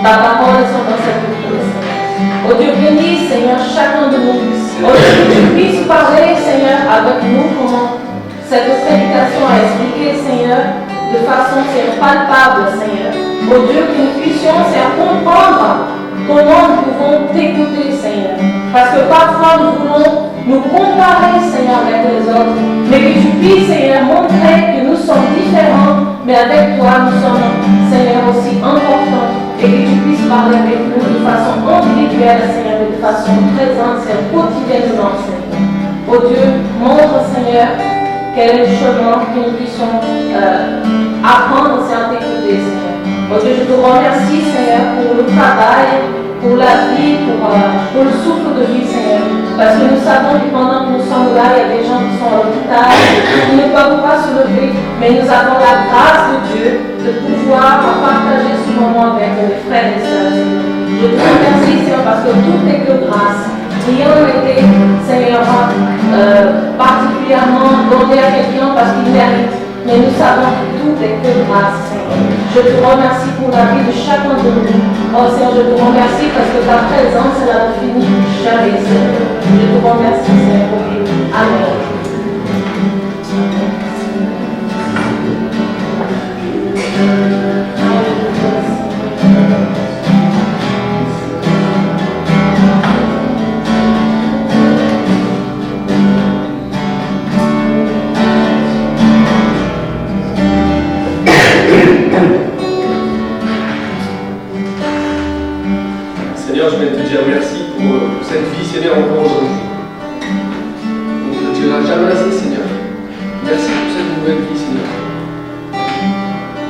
Speaker 8: Ta parole sont dans cette vie, Seigneur. Oh Dieu, bénis, Seigneur, chacun de nous. Oh Dieu, que tu puisses parler, Seigneur, avec nous comment cette prédication a expliqué, Seigneur, de façon, Seigneur, palpable, Seigneur. Oh Dieu, que nous puissions, Seigneur, comprendre comment nous pouvons t'écouter, Seigneur. Parce que parfois, nous voulons nous comparer, Seigneur, avec les autres. Mais que tu puisses, Seigneur, montrer que nous sommes différents, mais avec toi, nous sommes, Seigneur, aussi importants. Et que tu puisses parler avec nous de façon individuelle, Seigneur, de façon présente, Seigneur, quotidiennement, Seigneur. Oh Dieu, montre, Seigneur, quel est le chemin que nous puissions apprendre, Seigneur, à t'écouter, Seigneur. Oh Dieu, je te remercie, Seigneur, pour le travail, pour la vie, pour le souffle de vie, Seigneur. Parce que nous savons que pendant que nous sommes là, il y a des gens qui sont à l'hôpital, qui ne peuvent pas se lever, mais nous avons la grâce de Dieu de pouvoir partager ce moment avec les frères et sœurs. Je te remercie, Seigneur, parce que tout est que grâce. Rien n'était, Seigneur, particulièrement donné à quelqu'un parce qu'il mérite. Mais nous savons que tout est que grâce, Seigneur. Je te remercie pour la vie de chacun de nous. Oh Seigneur, je te remercie parce que ta présence, elle a fini jamais, Seigneur. Je te remercie, Seigneur, pour lui. Amen.
Speaker 4: Seigneur, je viens te dire merci pour cette vie, Seigneur, encore aujourd'hui. On ne te dira jamais assez, Seigneur. Merci pour cette nouvelle vie, Seigneur.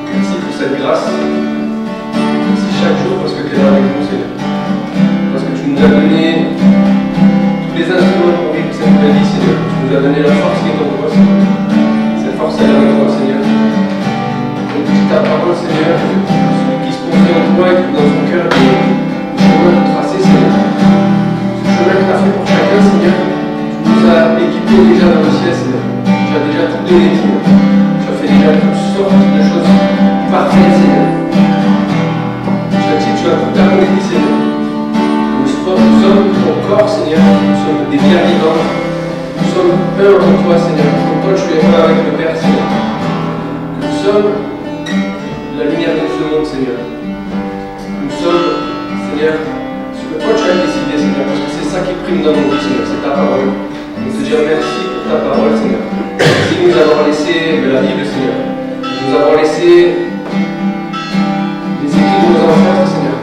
Speaker 4: Merci pour cette grâce. Merci chaque jour parce que tu es là avec nous, Seigneur. Parce que tu nous as donné tous les instruments pour vivre cette nouvelle vie, Seigneur. Tu nous as donné la force qui est en toi, Seigneur. Cette force, elle est en toi, Seigneur. Donc, dis ta parole, Seigneur, celui qui se confie en toi et qui dans son cœur chemin tracé, Seigneur. Ce chemin que tu as fait pour chacun, Seigneur, tu nous as équipés déjà dans le ciel, Seigneur. Tu as déjà tout donné, Seigneur. Tu as fait déjà toutes sortes de choses particulières. parfait, Seigneur. Tu as dit, tu as tout accompli, Seigneur. Nous sommes ton corps, Seigneur. Nous sommes des biens vivants. Nous sommes un en toi, Seigneur. Comme toi, tu es un avec le Père, Seigneur. Nous sommes la lumière de ce monde, Seigneur. Nous sommes, Seigneur, ce que toi tu as décidé, Seigneur, parce que c'est ça qui prime dans nos vies, Seigneur, c'est ta parole. Et te dire merci pour ta parole, Seigneur. Merci de nous avoir laissé la Bible, Seigneur. De nous avoir laissé les écrits de nos ancêtres, Seigneur.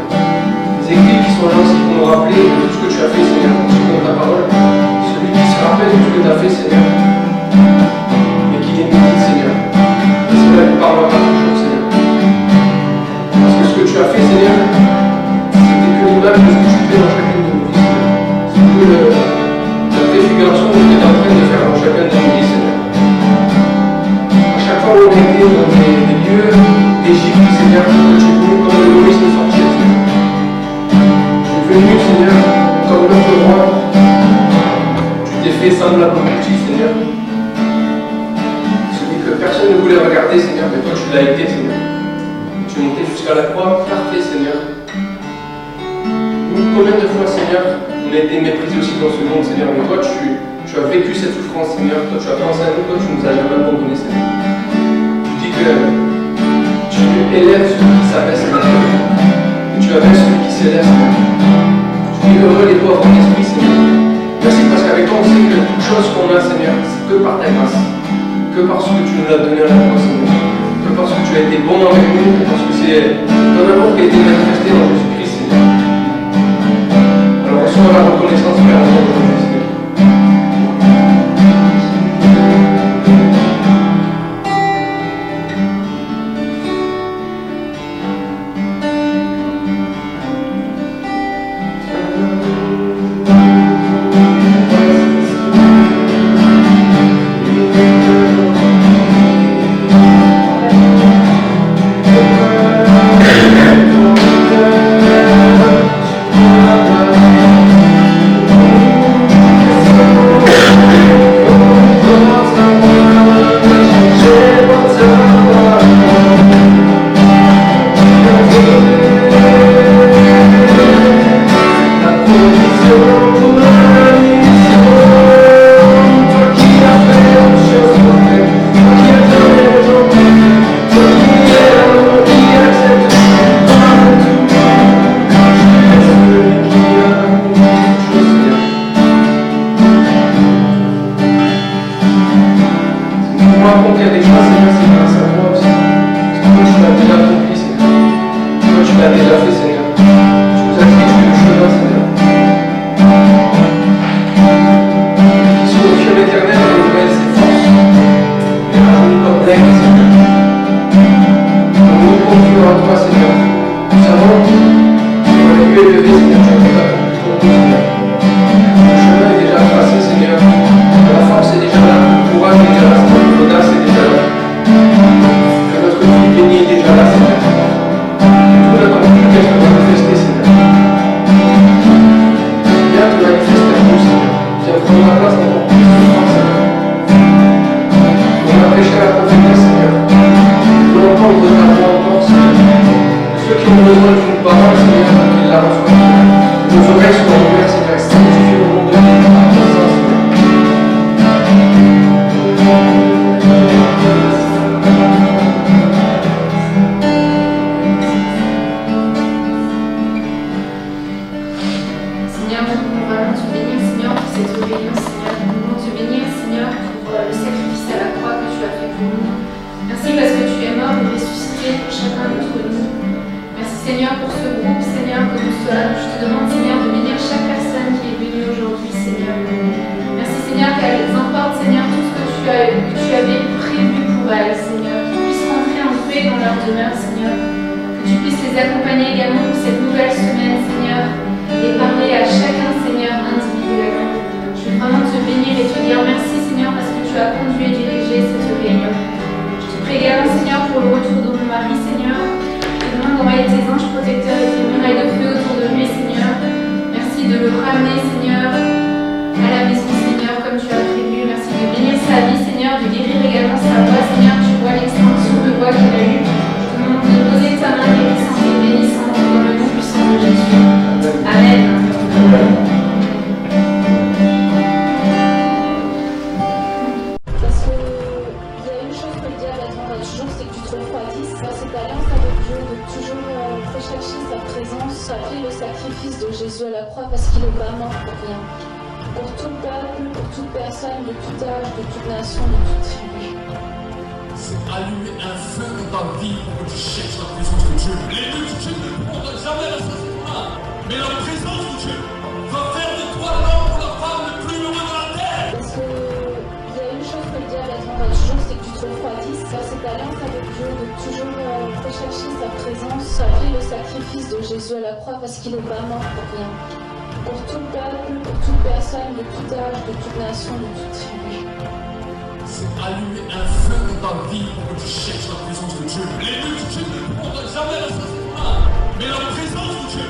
Speaker 4: Les écrits qui sont là aussi pour nous rappeler de tout ce que tu as fait, Seigneur, selon ta parole. Celui qui se rappelle de tout ce que tu as fait, Seigneur, et qui est médite, Seigneur. Et cela nous parlera toujours, Seigneur. Parce que ce que tu as fait, Seigneur, c'était que l'image de ce que tu fais dans chacune de nos vies, Seigneur. C'est que la préfiguration que tu es en train de faire dans chacun de nos vies, Seigneur. À chaque fois où on était dans des lieux d'Égypte, Seigneur, que tu es venu comme le Moïse nous sortir, Seigneur. Tu es venu, Seigneur, comme notre roi. Tu t'es fait semblable au petit, Seigneur. Celui que personne ne voulait regarder, Seigneur, mais toi tu l'as été, Seigneur. Tu es monté jusqu'à la croix, parfait, Seigneur. Nous, combien de fois, Seigneur, on a été méprisés aussi dans ce monde, Seigneur, mais toi, tu as vécu cette souffrance, Seigneur. Toi, tu as pensé à nous, toi, tu nous as jamais abandonnés, Seigneur. Tu dis que tu élèves celui qui s'abaisse, Seigneur, et tu abaisses celui qui s'élève, Seigneur. Tu dis heureux les pauvres en esprit, Seigneur. Merci parce qu'avec toi, on sait que toute chose qu'on a, Seigneur, c'est que par ta grâce, que parce que tu nous l'as donné à la croix, Seigneur. Que parce que tu as été bon avec nous, que parce que c'est ton amour qui a été manifesté dans Jésus-Christ, Seigneur. Alors reçois la reconnaissance, Père, aujourd'hui, Seigneur.
Speaker 3: Seigneur, de guérir également sa voix, Seigneur, tu vois l'extinction de voix qu'il a eue. Je te demande de
Speaker 1: toujours rechercher sa présence, appeler le sacrifice de Jésus à la croix parce qu'il n'est pas mort pour rien. Pour tout peuple, pour toute personne, de tout âge, de toute nation, de toute tribu.
Speaker 2: C'est allumer un feu dans ta vie pour que tu cherches la présence de Dieu. Les multitudes ne pourront jamais la satisfaire. Mais la présence de Dieu va faire de toi l'homme ou la femme le plus heureux de la terre.
Speaker 1: Parce que il y a une chose que le diable attendra toujours, c'est que tu te refroidisses à cette alliance avec Dieu, de toujours rechercher sa présence, appeler le sacrifice de Jésus à la croix parce qu'il n'est pas mort pour rien. Pour tout peuple, pour toute personne, de tout âge, de toute nation, de toute tribu.
Speaker 2: C'est allumer un feu dans ta vie pour que tu cherches la présence de Dieu. Les multitudes ne pourront jamais la satisfaire. Mais la présence de Dieu